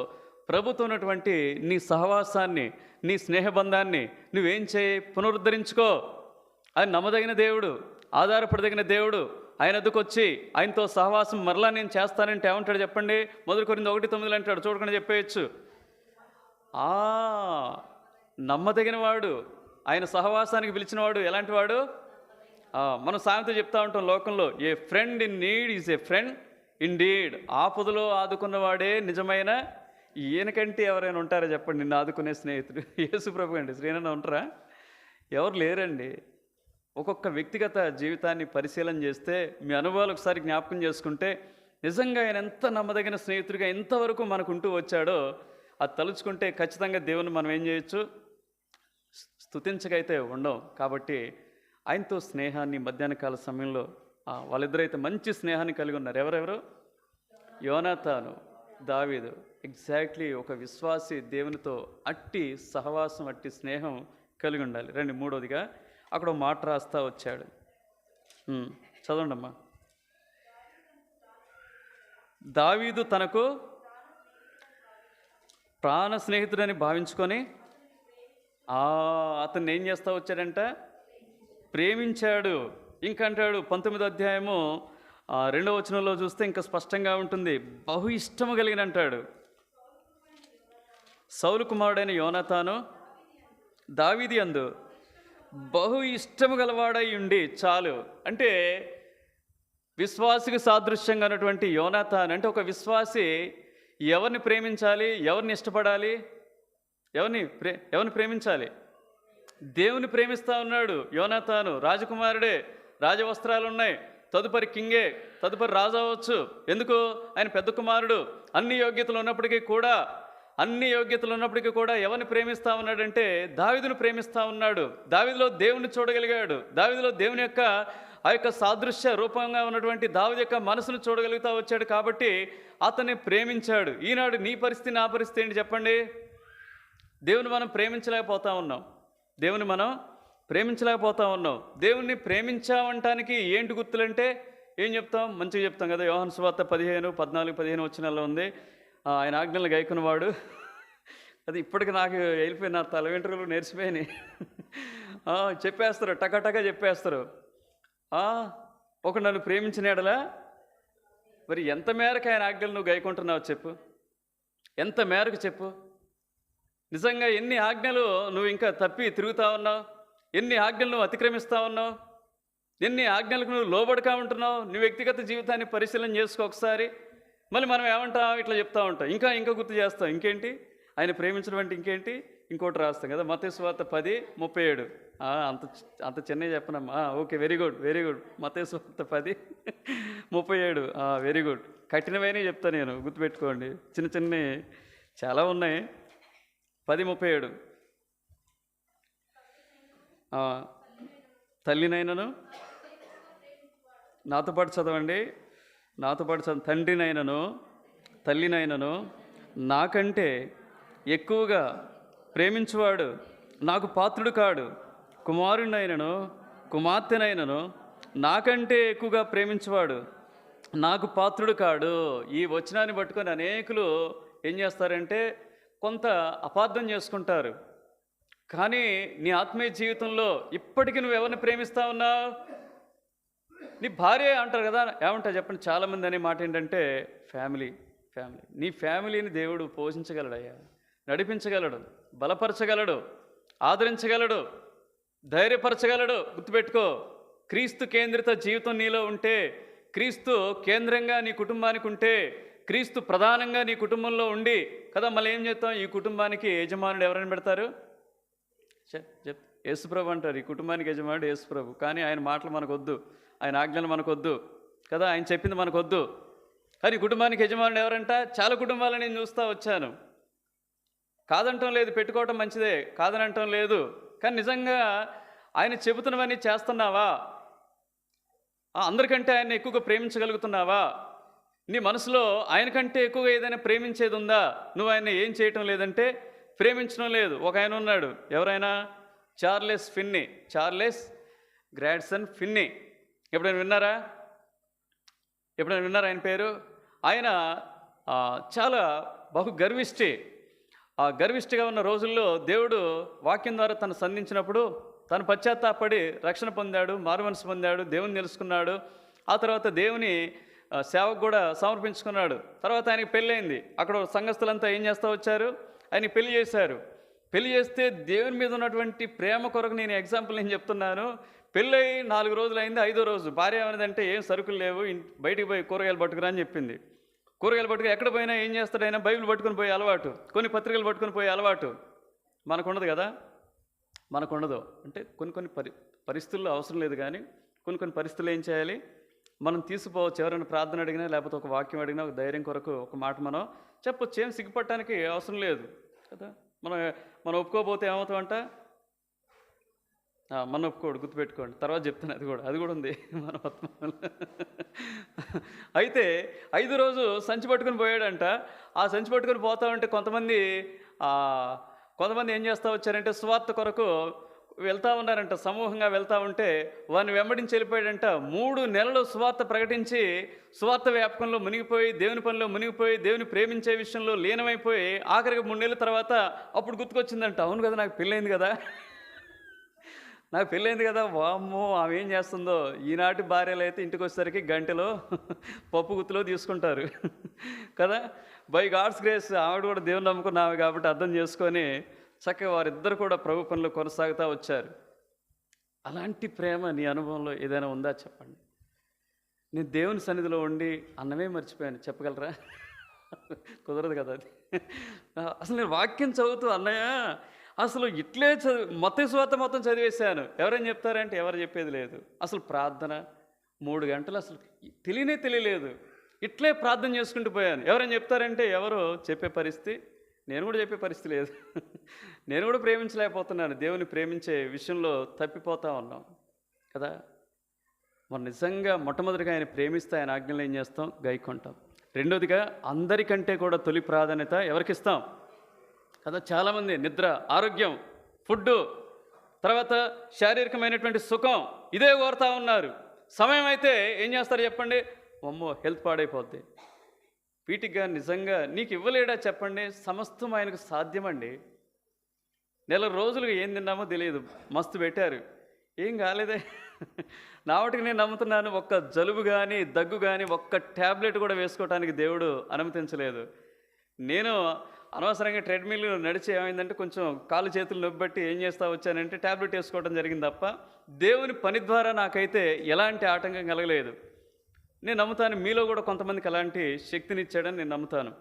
ప్రభుతో ఉన్నటువంటి నీ సహవాసాన్ని, నీ స్నేహబంధాన్ని నువ్వేం చేయి? పునరుద్ధరించుకో. ఆయన నమ్మదగిన దేవుడు, ఆధారపడదగిన దేవుడు. ఆయన వద్దకు వచ్చి ఆయనతో సహవాసం మరలా నేను చేస్తానంటే ఏమంటాడు చెప్పండి? 1 కొరింథీ 1:9 అంటాడు. చూడకుండా చెప్పేయచ్చు. నమ్మదగిన వాడు, ఆయన సహవాసానికి పిలిచిన వాడు ఎలాంటి వాడు? మనం సామెత చెప్తా ఉంటాం లోకంలో, a friend in need is a friend in deed. ఆపదలో ఆదుకున్నవాడే నిజమైన. ఈయనకంటే ఎవరైనా ఉంటారా చెప్పండి నిన్ను ఆదుకునే స్నేహితుడు? యేసుప్రభు అండి. శ్రీనన్న ఉంటారా? ఎవరు లేరండి. ఒక్కొక్క వ్యక్తిగత జీవితాన్ని పరిశీలన చేస్తే, మీ అనుభవాలు ఒకసారి జ్ఞాపకం చేసుకుంటే, నిజంగా ఆయన ఎంత నమ్మదగిన స్నేహితుడిగా ఎంతవరకు మనకు ఉంటూ వచ్చాడో అది తలుచుకుంటే ఖచ్చితంగా దేవుని మనం ఏం చేయొచ్చు? స్తుతించకైతే ఉండవు. కాబట్టి ఆయనతో స్నేహాన్ని మధ్యాహ్న కాల సమయంలో వాళ్ళిద్దరైతే మంచి స్నేహాన్ని కలిగి ఉన్నారు. ఎవరెవరు? యోనాతాను, దావీదు. ఎగ్జాక్ట్లీ ఒక విశ్వాసి దేవునితో అట్టి సహవాసం, అట్టి స్నేహం కలిగి ఉండాలి. రండి, మూడోదిగా అక్కడ మాట రాస్తా వచ్చాడు. చదవండి అమ్మా. దావీదు తనకు ప్రాణ స్నేహితుడని భావించుకొని అతన్ని ఏం చేస్తా వచ్చాడంట? ప్రేమించాడు. ఇంకంటాడు 19వ అధ్యాయము 2వ వచనంలో చూస్తే ఇంకా స్పష్టంగా ఉంటుంది. బహు ఇష్టము కలిగిన అంటాడు. సౌలు కుమారుడైన యోనాతాను దావీదు యందు బహు ఇష్టము గలవాడై ఉండి చాలు. అంటే విశ్వాసికి సాదృశ్యంగా ఉన్నటువంటి యోనాతాను అంటే ఒక విశ్వాసి ఎవరిని ప్రేమించాలి? ఎవరిని ఇష్టపడాలి? ఎవరిని ప్రేమించాలి? దేవుని ప్రేమిస్తూ ఉన్నాడు యోనాతాను. రాజకుమారుడే, రాజవస్త్రాలు ఉన్నాయి, తదుపరి కింగే, తదుపరి రాజు అవ్వచ్చు. ఎందుకు? ఆయన పెద్ద కుమారుడు. అన్ని యోగ్యతలు ఉన్నప్పటికీ కూడా ఎవరిని ప్రేమిస్తూ ఉన్నాడంటే దావీదును ప్రేమిస్తూ ఉన్నాడు. దావీదులో దేవుని చూడగలిగాడు. దావీదులో దేవుని యొక్క ఆ యొక్క సాదృశ్య రూపంగా ఉన్నటువంటి దావీదు యొక్క మనసును చూడగలుగుతూ వచ్చాడు. కాబట్టి అతన్ని ప్రేమించాడు. ఈనాడు నీ పరిస్థితి, నా పరిస్థితి ఏంటి చెప్పండి? దేవుని మనం ప్రేమించలేకపోతా ఉన్నాం. దేవుణ్ణి ప్రేమించామంటానికి ఏంటి గుర్తులంటే ఏం చెప్తాం? మంచిగా చెప్తాం కదా. యోహాను సువార్త 14-15 వచనాల్లో ఉంది, ఆయన ఆజ్ఞలు గైకొన్నవాడు. అది ఇప్పటికి నాకు వెళ్ళిపోయి నా తల వెంట్రుకలు నేర్చిపోయినాయి. చెప్పేస్తారు, టకటక చెప్పేస్తారు. ఒక నన్ను ప్రేమించిన ఎడలా మరి ఎంత మేరకు ఆయన ఆజ్ఞలు నువ్వు గైకుంటున్నావు చెప్పు? ఎంత మేరకు చెప్పు? నిజంగా ఎన్ని ఆజ్ఞలు నువ్వు ఇంకా తప్పి తిరుగుతా ఉన్నావు? ఎన్ని ఆజ్ఞలు నువ్వు అతిక్రమిస్తూ ఉన్నావు? ఎన్ని ఆజ్ఞలకు నువ్వు లోబడకా ఉంటున్నావు? నీ వ్యక్తిగత జీవితాన్ని పరిశీలన చేసుకో ఒకసారి. మళ్ళీ మనం ఏమంటాం? ఇట్లా చెప్తా ఉంటాం, ఇంకా గుర్తు చేస్తాం. ఇంకేంటి? ఆయన ప్రేమించడం అంటే ఇంకేంటి? ఇంకోటి రాస్తాం కదా, మత్తయి సువార్త 10:37. అంత చిన్నవి చెప్పనమ్మా. Okay, very good. మత్తయి సువార్త 10:37. Very good. కఠినమైనవి చెప్తా నేను, గుర్తుపెట్టుకోండి. చిన్న చాలా ఉన్నాయి. 10:37 తల్లినైనను నాతో పాటు చదవండి, నాతో పాటు చదవ. తండ్రినైనను తల్లినైనను నాకంటే ఎక్కువగా ప్రేమించువాడు నాకు పాత్రుడు కాడు. కుమారుడినైనను కుమార్తెనైనను నాకంటే ఎక్కువగా ప్రేమించువాడు నాకు పాత్రుడు కాడు. ఈ వచనాన్ని పట్టుకొని అనేకులు ఏం చేస్తారంటే కొంత అపార్థం చేసుకుంటారు. కానీ నీ ఆత్మీయ జీవితంలో ఇప్పటికీ నువ్వు ఎవరిని ప్రేమిస్తా ఉన్నావు? నీ భార్య అంటారు కదా, ఏమంటారు చెప్పండి? చాలామంది అనే మాట ఏంటంటే ఫ్యామిలీ. నీ ఫ్యామిలీని దేవుడు పోషించగలడయ్యా, నడిపించగలడు, బలపరచగలడు, ఆదరించగలడు, ధైర్యపరచగలడు. గుర్తుపెట్టుకో, క్రీస్తు కేంద్రిత జీవితం నీలో ఉంటే, క్రీస్తు కేంద్రంగా నీ కుటుంబానికి ఉంటే, క్రీస్తు ప్రధానంగా నీ కుటుంబంలో ఉండి కదా, మళ్ళీ ఏం చేస్తాం? ఈ కుటుంబానికి యజమానుడు ఎవరైనా పెడతారు? యేసుప్రభు అంటారు, ఈ కుటుంబానికి యజమానుడు యేసుప్రభు. కానీ ఆయన మాటలు మనకొద్దు, ఆయన ఆజ్ఞలు మనకొద్దు కదా, ఆయన చెప్పింది మనకొద్దు. కానీ కుటుంబానికి యజమానుడు ఎవరంట? చాలా కుటుంబాలను నేను చూస్తూ వచ్చాను. కాదంటం లేదు, పెట్టుకోవటం మంచిదే, కాదని అంటం లేదు. కానీ నిజంగా ఆయన చెబుతున్నవన్నీ చేస్తున్నావా? అందరికంటే ఆయన ఎక్కువగా ప్రేమించగలుగుతున్నావా? నీ మనసులో ఆయనకంటే ఎక్కువగా ఏదైనా ప్రేమించేది ఉందా? నువ్వు ఆయన ఏం చేయటం లేదంటే ప్రేమించడం లేదు. ఒక ఆయన ఉన్నాడు, ఎవరైనా? Charles Grandison Finney. ఎప్పుడైనా విన్నారా? ఆయన పేరు? ఆయన చాలా బహు గర్విష్టిగా ఉన్న రోజుల్లో దేవుడు వాక్యం ద్వారా తను సంధించినప్పుడు తను పశ్చాత్తాపడి రక్షణ పొందాడు, మారుమనసు పొందాడు, దేవుని తెలుసుకున్నాడు. ఆ తర్వాత దేవుని సేవకు కూడా సమర్పించుకున్నాడు. తర్వాత ఆయనకి పెళ్ళయింది. అక్కడ సంఘస్థులంతా ఏం చేస్తూ వచ్చారు? ఆయనకి పెళ్లి చేశారు. పెళ్లి చేస్తే దేవుని మీద ఉన్నటువంటి ప్రేమ కొరకు నేను ఎగ్జాంపుల్ చెప్తున్నాను. పెళ్ళి 4 రోజులు అయింది. 5వ రోజు భార్య ఏమన్నదంటే, ఏం సరుకులు లేవు, బయటికి పోయి కూరగాయలు పట్టుకురా అని చెప్పింది. కూరగాయలు పట్టుకుని ఎక్కడ పోయినా ఏం చేస్తాడైనా బైబిల్ పట్టుకుని పోయే అలవాటు, కొన్ని పత్రికలు పట్టుకుని పోయే అలవాటు మనకుండదు కదా. మనకుండదు అంటే కొన్ని పరిస్థితుల్లో అవసరం లేదు. కానీ కొన్ని పరిస్థితులు ఏం చేయాలి? మనం తీసుకుపోవచ్చు. ఎవరైనా ప్రార్థన అడిగినా, లేకపోతే ఒక వాక్యం అడిగినా, ఒక ధైర్యం కొరకు ఒక మాట మనం చెప్పొచ్చు. ఏం సిగ్గుపడటానికి అవసరం లేదు కదా. మనం ఒప్పుకోకపోతే ఏమవుతామంట? మన ఒప్పుకోడు, గుర్తుపెట్టుకోండి. తర్వాత చెప్తాను, అది కూడా ఉంది మన అయితే 5వ రోజు సంచి పట్టుకుని పోయాడంట. ఆ సంచి పట్టుకుని పోతా ఉంటే కొంతమంది ఏం చేస్తూ వచ్చారంటే సువార్త కొరకు వెళ్తూ ఉన్నారంట. సమూహంగా వెళ్తూ ఉంటే వారిని వెంబడించి వెళ్ళిపోయాడంట. 3 నెలలు సువార్త ప్రకటించి సువార్త వ్యాపకంలో మునిగిపోయి, దేవుని పనిలో మునిగిపోయి, దేవుని ప్రేమించే విషయంలో లీనమైపోయి ఆఖరికి 3 నెలల తర్వాత అప్పుడు గుర్తుకొచ్చిందంట, అవును కదా నాకు పెళ్ళైంది కదా, వామ్మో ఆమె ఏం చేస్తుందో. ఈనాటి భార్యలు అయితే ఇంటికి వచ్చేసరికి గంటలో పప్పు గుత్తులో తీసుకుంటారు కదా. బై గాడ్స్ గ్రేస్ ఆవిడ కూడా దేవుని నమ్ముకున్న ఆమె కాబట్టి అర్థం చేసుకొని చక్కగా వారిద్దరు కూడా ప్రభు పనులు కొనసాగుతూ వచ్చారు. అలాంటి ప్రేమ నీ అనుభవంలో ఏదైనా ఉందా చెప్పండి. నేను దేవుని సన్నిధిలో ఉండి అన్నమే మర్చిపోయాను చెప్పగలరా? కుదరదు కదా అది. అసలు నేను వాక్యం చదువుతూ అన్నయ్య అసలు ఇట్లే మత్తయి సువార్త మొత్తం చదివేశాను. ఎవరైనా చెప్తారంటే ఎవరు చెప్పేది లేదు. అసలు ప్రార్థన 3 గంటలు అసలు తెలియలేదు. ఇట్లే ప్రార్థన చేసుకుంటూ పోయాను. ఎవరైనా చెప్తారంటే ఎవరు చెప్పే పరిస్థితి, నేను కూడా చెప్పే పరిస్థితి లేదు. నేను కూడా ప్రేమించలేకపోతున్నాను. దేవుని ప్రేమించే విషయంలో తప్పిపోతూ ఉన్నాం కదా. మనం నిజంగా మొట్టమొదటిగా ఆయన ప్రేమిస్తే ఆయన ఆజ్ఞలు ఏం చేస్తాం? గైకొంటాం. రెండోదిగా అందరికంటే కూడా తొలి ప్రాధాన్యత ఎవరికిస్తాం కదా. చాలామంది నిద్ర, ఆరోగ్యం, ఫుడ్డు, తర్వాత శారీరకమైనటువంటి సుఖం ఇదే కోరుతూ ఉన్నారు. సమయం అయితే ఏం చేస్తారు చెప్పండి? అమ్మో హెల్త్ పాడైపోద్ది. వీటిగా నిజంగా నీకు ఇవ్వలేడా చెప్పండి? సమస్తం ఆయనకు సాధ్యమండి. 4 రోజులుగా ఏం తిన్నామో తెలియదు, మస్తు పెట్టారు, ఏం కాలేదే. నా వాటికి నేను నమ్ముతున్నాను. ఒక్క జలుబు కానీ దగ్గు కానీ ఒక్క ట్యాబ్లెట్ కూడా వేసుకోవడానికి దేవుడు అనుమతించలేదు. నేను అనవసరంగా ట్రెడ్మిల్ నడిచి ఏమైందంటే కొంచెం కాళ్ళు చేతులు నొబ్బట్టి ఏం చేస్తూ వచ్చానంటే ట్యాబ్లెట్ వేసుకోవడం జరిగింది తప్ప దేవుని పని ద్వారా నాకైతే ఎలాంటి ఆటంకం కలగలేదు. నేను నమ్ముతాను మీలో కూడా కొంతమందికి అలాంటి శక్తినిచ్చాడని నేను నమ్ముతాను.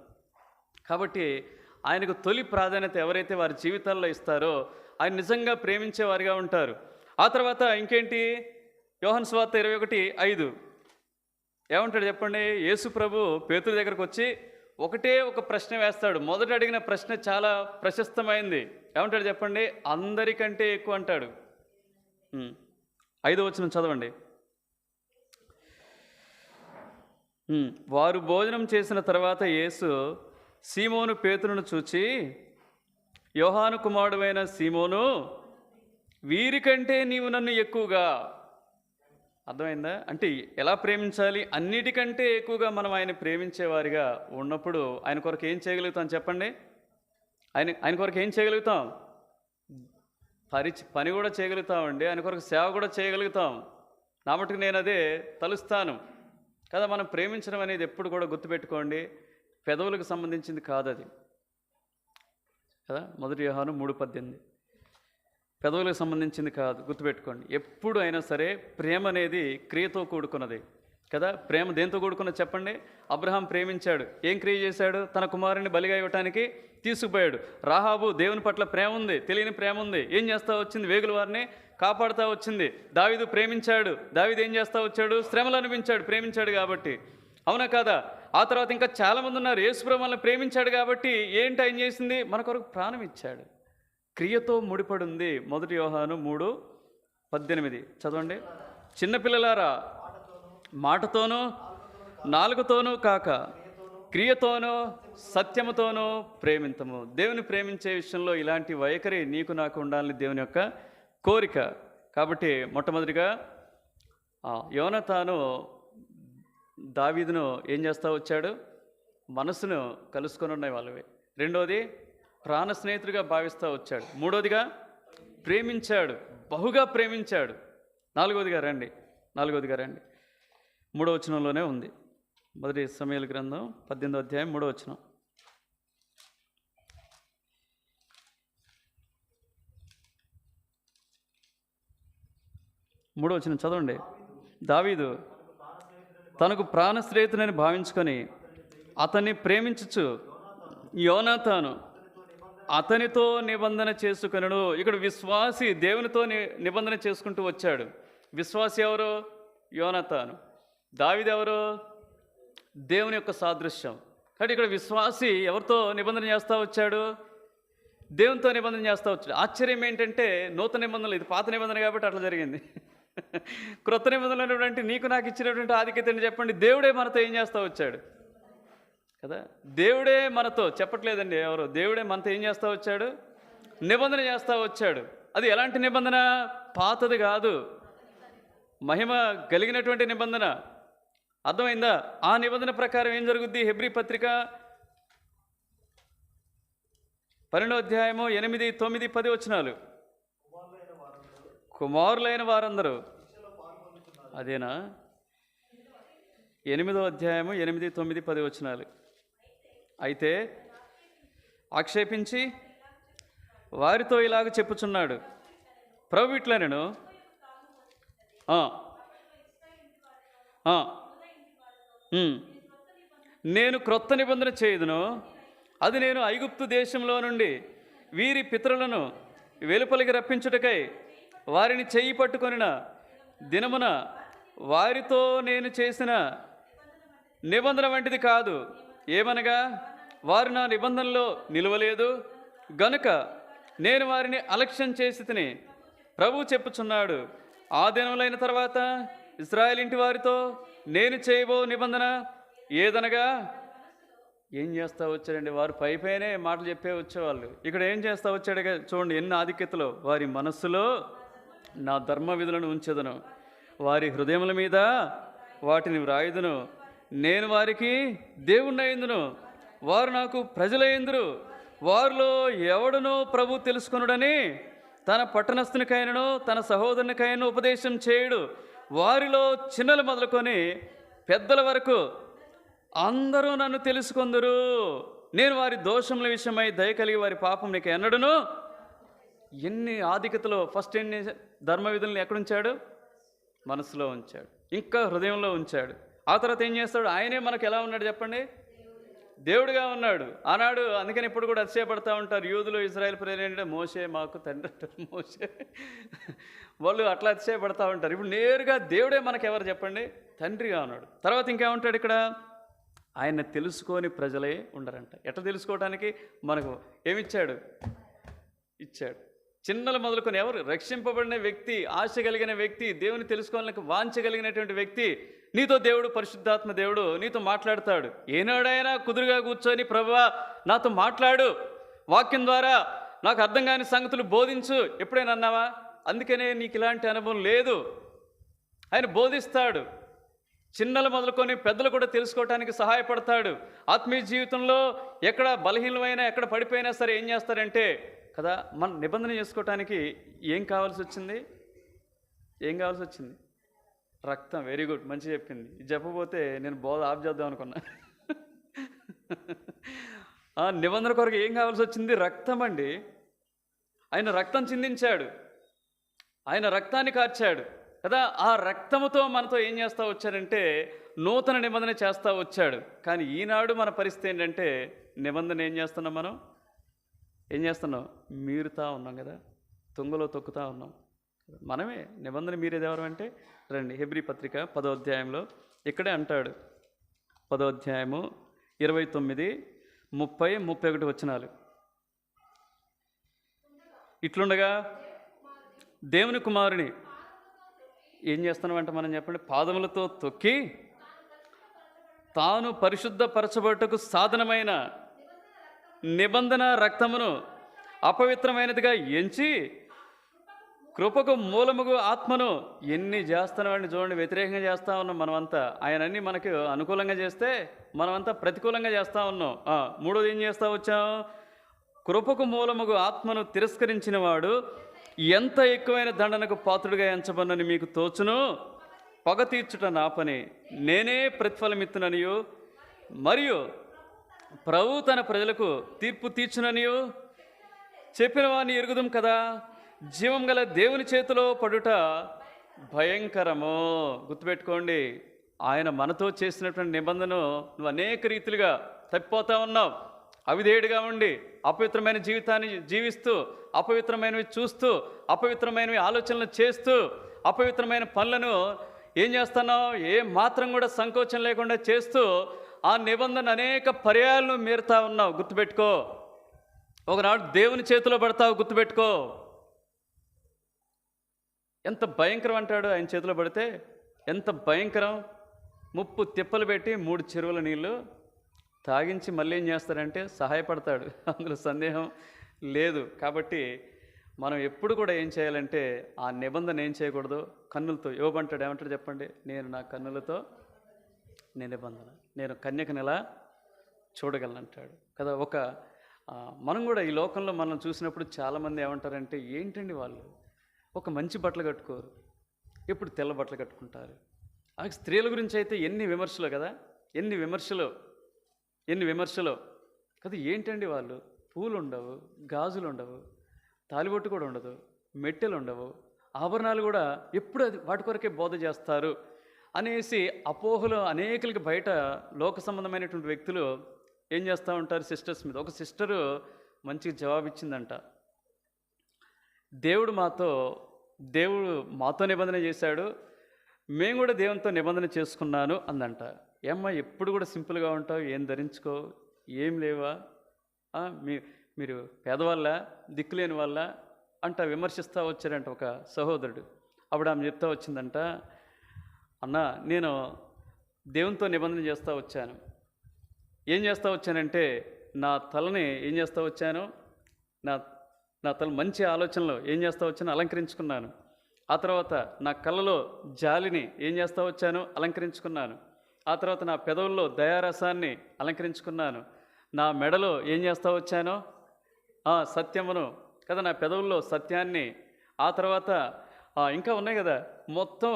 కాబట్టి ఆయనకు తొలి ప్రాధాన్యత ఎవరైతే వారి జీవితాల్లో ఇస్తారో ఆయన నిజంగా ప్రేమించేవారిగా ఉంటారు. ఆ తర్వాత ఇంకేంటి? యోహాను సువార్త 21:5 ఏమంటాడు చెప్పండి? యేసు ప్రభు పేతురు దగ్గరకు వచ్చి ఒకటే ఒక ప్రశ్న వేస్తాడు. మొదట అడిగిన ప్రశ్న చాలా ప్రశస్తమైంది. ఏమంటాడు చెప్పండి? అందరికంటే ఎక్కువ అంటాడు. 5వ వచనం చదవండి. వారు భోజనం చేసిన తర్వాత యేసు సీమోను పేతురును చూచి, యోహాను కుమారుడైన సీమోను, వీరికంటే నీవు నన్ను ఎక్కువగా. అర్థమైందా? అంటే ఎలా ప్రేమించాలి? అన్నిటికంటే ఎక్కువగా మనం ఆయన ప్రేమించేవారిగా ఉన్నప్పుడు ఆయన కొరకు ఏం చేయగలుగుతాం చెప్పండి? ఆయన కొరకు ఏం చేయగలుగుతాం? పని కూడా చేయగలుగుతామండి. ఆయన కొరకు సేవ కూడా చేయగలుగుతాం. నా మటుకు నేను అదే తలుస్తాను కదా. మనం ప్రేమించడం అనేది ఎప్పుడు కూడా గుర్తుపెట్టుకోండి, పెదవులకు సంబంధించింది కాదు అది కదా. 1 యోహాను 3:18 పెదవులకు సంబంధించింది కాదు, గుర్తుపెట్టుకోండి. ఎప్పుడు అయినా సరే ప్రేమ అనేది క్రియతో కూడుకున్నది కదా. ప్రేమ దేంతో కూడుకున్నది చెప్పండి? అబ్రహాం ప్రేమించాడు. ఏం క్రియ చేశాడు? తన కుమారుని బలిగా ఇవ్వటానికి తీసుకుపోయాడు. రాహాబు దేవుని పట్ల ప్రేమ ఉంది, తెలియని ప్రేమ ఉంది. ఏం చేస్తా వచ్చింది? వేగుల వారిని కాపాడుతూ వచ్చింది. దావీదు ప్రేమించాడు. దావీదు ఏం చేస్తా వచ్చాడు? శ్రమలు అనిపించాడు, ప్రేమించాడు కాబట్టి. అవునా కాదా? ఆ తర్వాత ఇంకా చాలామంది ఉన్నారు. యేసుప్రభువు మనల్ని ప్రేమించాడు కాబట్టి ఏంటి ఆయన చేసింది? మన కొరకు ప్రాణం ఇచ్చాడు. క్రియతో ముడిపడి ఉంది. 1 యోహాను 3:18 చదవండి. చిన్నపిల్లలారా, మాటతోనూ నాలుగుతోనూ కాక క్రియతోనూ సత్యముతోనూ ప్రేమింతము. దేవుని ప్రేమించే విషయంలో ఇలాంటి వైఖరి నీకు నాకు ఉండాలని దేవుని యొక్క కోరిక. కాబట్టి మొట్టమొదటిగా యోనాతాను దావీదును ఏం చేస్తూ వచ్చాడు? మనసును కలుసుకొని ఉన్నాయి వాళ్ళవి. రెండోది, ప్రాణ స్నేహితుడిగా భావిస్తూ వచ్చాడు. మూడోదిగా ప్రేమించాడు, బహుగా ప్రేమించాడు. నాలుగోదిగా రండి 3వ వచనంలోనే ఉంది. 1 సమూయేలు గ్రంథం 18వ అధ్యాయం 3వ వచనం. చదవండి. దావీదు తనకు ప్రాణ స్నేహితుడని భావించుకొని అతన్ని ప్రేమించుచు యోనాతాను అతనితో నిబంధన చేసుకొనెను. ఇక్కడ విశ్వాసి దేవునితో నిబంధన చేసుకుంటూ వచ్చాడు. విశ్వాసి ఎవరు? యోనాతాను. దావీదు ఎవరు? దేవుని యొక్క సాదృశ్యం. కాబట్టి ఇక్కడ విశ్వాసి ఎవరితో నిబంధన చేస్తూ వచ్చాడు? దేవునితో నిబంధన చేస్తూ వచ్చాడు. ఆశ్చర్యం ఏంటంటే, నూతన నిబంధనలు, ఇది పాత నిబంధన కాబట్టి అట్లా జరిగింది. క్రొత్త నిబంధనలు అంటే నీకు నాకు ఇచ్చినటువంటి ఆధిక్యతని చెప్పండి. దేవుడే మనతో ఏం చేస్తూ వచ్చాడు కదా. దేవుడే మనతో చెప్పట్లేదండి ఎవరు. దేవుడే మనతో ఏం చేస్తూ వచ్చాడు? నిబంధన చేస్తూ వచ్చాడు. అది ఎలాంటి నిబంధన? పాతది కాదు, మహిమ కలిగినటువంటి నిబంధన. అర్థమైందా? ఆ నిబంధన ప్రకారం ఏం జరుగుద్ది? హెబ్రీ పత్రిక 12వ అధ్యాయము 8, 9, 10 వచనాలు. కుమారులైన వారందరూ, అదేనా? 8వ అధ్యాయము 8, 9, 10 వచనాలు. అయితే ఆక్షేపించి వారితో ఇలాగ చెప్పుచున్నాడు, ప్రభు ఇట్లనెను, నేను క్రొత్త నిబంధన చేయుదును, అది నేను ఐగుప్తు దేశంలో నుండి వీరి పితరులను వెలుపలికి రప్పించుటకై వారిని చెయ్యి పట్టుకొనిన దినమున వారితో నేను చేసిన నిబంధన వంటిది కాదు. ఏమనగా, వారు నా నిబంధనలో నిలవలేదు గనుక నేను వారిని అలక్ష్యం చేసి తిని ప్రభువు చెప్పుచున్నాడు. ఆ దినములైన తర్వాత ఇశ్రాయేలు ఇంటి వారితో నేను చేయబో నిబంధన ఏదనగా, ఏం చేస్తూ వచ్చాడండి? వారు పైనే మాటలు చెప్పే వచ్చేవాళ్ళు. ఇక్కడ ఏం చేస్తూ వచ్చాడు చూడండి, ఎన్ని ఆధిక్యతలో. వారి మనస్సులో నా ధర్మ విధులను ఉంచెదను, వారి హృదయముల మీద వాటిని వ్రాయుదును, నేను వారికి దేవుణ్ణయిందును, వారు నాకు ప్రజలయ్యిందురు. వారిలో ఎవడునో ప్రభు తెలుసుకొనుడని తన పట్టణస్థునికైనను తన సహోదరునికైనా ఉపదేశం చేయుడు. వారిలో చిన్నలు మొదలుకొని పెద్దల వరకు అందరూ నన్ను తెలుసుకొందురు. నేను వారి దోషముల విషయమై దయ కలిగి వారి పాపం నీకు ఎన్నడును. ఎన్ని ఆధిక్యతలో. ఫస్ట్ ఎన్ని ధర్మ విధులను ఎక్కడుంచాడు? మనసులో ఉంచాడు, ఇంకా హృదయంలో ఉంచాడు. ఆ తర్వాత ఏం చేస్తాడు? ఆయనే మనకు ఎలా ఉన్నాడు చెప్పండి? దేవుడుగా ఉన్నాడు ఆనాడు. అందుకని ఇప్పుడు కూడా అతిశయపడతా ఉంటారు యూదులు, ఇశ్రాయేలు ప్రజలు. మోషే మాకు తండ్రి అంటారు. మోషే వాళ్ళు అట్లా అతిశయపడతా ఉంటారు. ఇప్పుడు నేరుగా దేవుడే మనకు ఎవరు చెప్పండి? తండ్రిగా ఉన్నాడు. తర్వాత ఇంకేమంటాడు ఇక్కడ? ఆయన తెలుసుకొని ప్రజలే ఉండరంట. ఎట్లా తెలుసుకోవడానికి? మనకు ఏమిచ్చాడు? ఇచ్చాడు. చిన్నలు మొదలుకొని ఎవరు? రక్షింపబడిన వ్యక్తి, ఆశ కలిగిన వ్యక్తి, దేవుని తెలుసుకోవాలని వాంఛగలిగినటువంటి వ్యక్తి, నీతో దేవుడు, పరిశుద్ధాత్మ దేవుడు నీతో మాట్లాడతాడు. ఏనాడైనా కుదురుగా కూర్చొని ప్రభువా నాతో మాట్లాడు, వాక్యం ద్వారా నాకు అర్థం కాని సంగతులు బోధించు ఎప్పుడైనా అన్నావా? అందుకనే నీకు ఇలాంటి అనుభవం లేదు. ఆయన బోధిస్తాడు. చిన్నలు మొదలుకొని పెద్దలు కూడా తెలుసుకోవటానికి సహాయపడతాడు. ఆత్మీయ జీవితంలో ఎక్కడ బలహీనమైనా, ఎక్కడ పడిపోయినా సరే ఏం చేస్తారంటే కదా, మన నిబంధన చేసుకోవటానికి ఏం కావాల్సి వచ్చింది? ఏం కావాల్సి వచ్చింది? రక్తం. వెరీ గుడ్, మంచి చెప్పింది. ఇది చెప్పబోతే నేను బోధ ఆఫ్ చేద్దాం అనుకున్నా. నిబంధన కొరకు ఏం కావాల్సి వచ్చింది? రక్తం అండి. ఆయన రక్తం చిందించాడు, ఆయన రక్తాన్ని కార్చాడు కదా. ఆ రక్తముతో మనతో ఏం చేస్తూ వచ్చాడంటే నూతన నిబంధన చేస్తూ వచ్చాడు. కానీ ఈనాడు మన పరిస్థితి ఏంటంటే నిబంధన ఏం చేస్తున్నాం? మనం ఏం చేస్తున్నాం? మీరుతా ఉన్నాం కదా, తుంగలో తొక్కుతా ఉన్నాం. మనమే నిబంధన మీరేదెవరు అంటే రండి, హెబ్రీ పత్రిక 10వ అధ్యాయంలో ఇక్కడే అంటాడు. 10వ అధ్యాయము 29, 30, 31 వచనాలు. ఇట్లుండగా దేవుని కుమారుని ఏం చేస్తున్నామంటే మనం చెప్పండి, పాదములతో తొక్కి తాను పరిశుద్ధపరచబడుటకు సాధనమైన నిబంధన రక్తమును అపవిత్రమైనదిగా ఎంచి కృపకు మూలముగు ఆత్మను ఎన్ని చేస్తున్నామని చూడండి. వ్యతిరేకంగా చేస్తూ ఉన్నాం మనమంతా. ఆయన అన్ని మనకు అనుకూలంగా చేస్తే మనమంతా ప్రతికూలంగా చేస్తూ ఉన్నాం. మూడోది ఏం చేస్తూ వచ్చాం? కృపకు మూలముగు ఆత్మను తిరస్కరించిన వాడు ఎంత ఎక్కువైన దండనకు పాత్రుడిగా ఎంచబడినని మీకు తోచును. పగ తీర్చుట నా పని, నేనే ప్రతిఫలమిత్తుననియు, మరియు ప్రభు తన ప్రజలకు తీర్పు తీర్చుననియు చెప్పిన వాడిని ఎరుగుదాం కదా. జీవం గల దేవుని చేతిలో పడుట భయంకరము. గుర్తుపెట్టుకోండి, ఆయన మనతో చేసినటువంటి నిబంధనను నువ్వు అనేక రీతిలుగా తప్పిపోతా ఉన్నావు. అవిధేయుడిగా ఉండి అపవిత్రమైన జీవితాన్ని జీవిస్తూ, అపవిత్రమైనవి చూస్తూ, అపవిత్రమైనవి ఆలోచనలు చేస్తూ, అపవిత్రమైన పనులను ఏం చేస్తున్నావు? ఏ మాత్రం కూడా సంకోచం లేకుండా చేస్తూ ఆ నిబంధన అనేక పర్యాయాలను మీరుతా ఉన్నావు. గుర్తుపెట్టుకో, ఒకనాడు దేవుని చేతిలో పడతావు. గుర్తుపెట్టుకో, ఎంత భయంకరం అంటాడు. ఆయన చేతిలో పడితే ఎంత భయంకరం. 30 తిప్పలు పెట్టి 3 చెరువుల నీళ్ళు తాగించి మళ్ళీ ఏం చేస్తారంటే సహాయపడతాడు. అందులో సందేహం లేదు. కాబట్టి మనం ఎప్పుడు కూడా ఏం చేయాలంటే ఆ నిబంధన ఏం చేయకూడదు? కన్నులతో. యోబంటాడు, ఏమంటాడు చెప్పండి? నేను నా కన్నులతో నిబంధన, నేను కన్యకను ఎలా చూడగలను అంటాడు కదా. మనం కూడా ఈ లోకంలో మనం చూసినప్పుడు చాలామంది ఏమంటారంటే, ఏంటండి వాళ్ళు ఒక మంచి బట్టలు కట్టుకోరు, ఎప్పుడు తెల్ల బట్టలు కట్టుకుంటారు. ఆ స్త్రీల గురించి అయితే ఎన్ని విమర్శలు కదా, ఎన్ని విమర్శలు కదా. ఏంటండి వాళ్ళు? పూలు ఉండవు, గాజులు ఉండవు, తాలిబొట్టు కూడా ఉండదు, మెట్టెలు ఉండవు, ఆభరణాలు కూడా ఎప్పుడు అది వాటి కొరకే బోధ చేస్తారు అనేసి అపోహలు అనేకులకి బయట లోక సంబంధమైనటువంటి వ్యక్తులు ఏం చేస్తూ ఉంటారు సిస్టర్స్ మీద. ఒక సిస్టరు మంచి జవాబిచ్చిందంట. దేవుడు మాతో నిబంధన చేశాడు, మేము కూడా దేవునితో నిబంధన చేసుకున్నాను అందంట. ఏమ్మా ఎప్పుడు కూడా సింపుల్గా ఉంటావు, ఏం ధరించుకో, ఏం లేవా, మీరు పేదవాళ్ళ, దిక్కులేని వాళ్ళ అంట విమర్శిస్తూ వచ్చారంట ఒక సహోదరుడు. అప్పుడు ఆమె చెప్తా వచ్చిందంట, అన్న నేను దేవునితో నిబంధన చేస్తూ వచ్చాను. ఏం చేస్తూ వచ్చానంటే నా తలని ఏం చేస్తూ వచ్చాను, నా తల మంచి ఆలోచనలు ఏం చేస్తూ వచ్చాను, అలంకరించుకున్నాను. ఆ తర్వాత నా కళ్ళలో జాలిని ఏం చేస్తూ వచ్చాను, అలంకరించుకున్నాను. ఆ తర్వాత నా పెదవుల్లో దయారసాన్ని అలంకరించుకున్నాను. నా మెడలో ఏం చేస్తూ వచ్చానో సత్యమును కదా, నా పెదవుల్లో సత్యాన్ని. ఆ తర్వాత ఇంకా ఉన్నాయి కదా, మొత్తం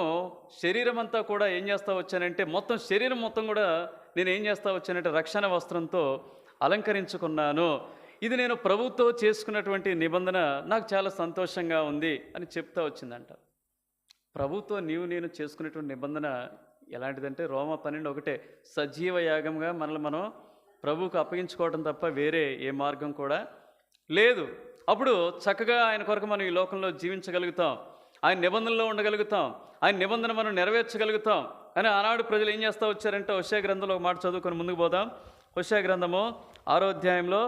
శరీరం అంతా కూడా ఏం చేస్తూ వచ్చానంటే, మొత్తం శరీరం మొత్తం కూడా నేను ఏం చేస్తూ వచ్చానంటే రక్షణ వస్త్రంతో అలంకరించుకున్నాను. ఇది నేను ప్రభుతో చేసుకున్నటువంటి నిబంధన, నాకు చాలా సంతోషంగా ఉంది అని చెప్తా వచ్చిందంట. ప్రభుతో నేను చేసుకునేటువంటి నిబంధన ఎలాంటిదంటే రోమా 12:1 సజీవ యాగంగా మనల్ని మనం ప్రభువుకు అప్పగించుకోవడం తప్ప వేరే ఏ మార్గం కూడా లేదు. అప్పుడు చక్కగా ఆయన కొరకు మనం ఈ లోకంలో జీవించగలుగుతాం, ఆయన నిబంధనలో ఉండగలుగుతాం, ఆయన నిబంధన మనం నెరవేర్చగలుగుతాం. కానీ ఆనాడు ప్రజలు ఏం చేస్తూ వచ్చారంటే హోషేయ గ్రంథంలో ఒక మాట చదువుకొని ముందుకు పోదాం. హోషేయ గ్రంథము 6వ అధ్యాయంలో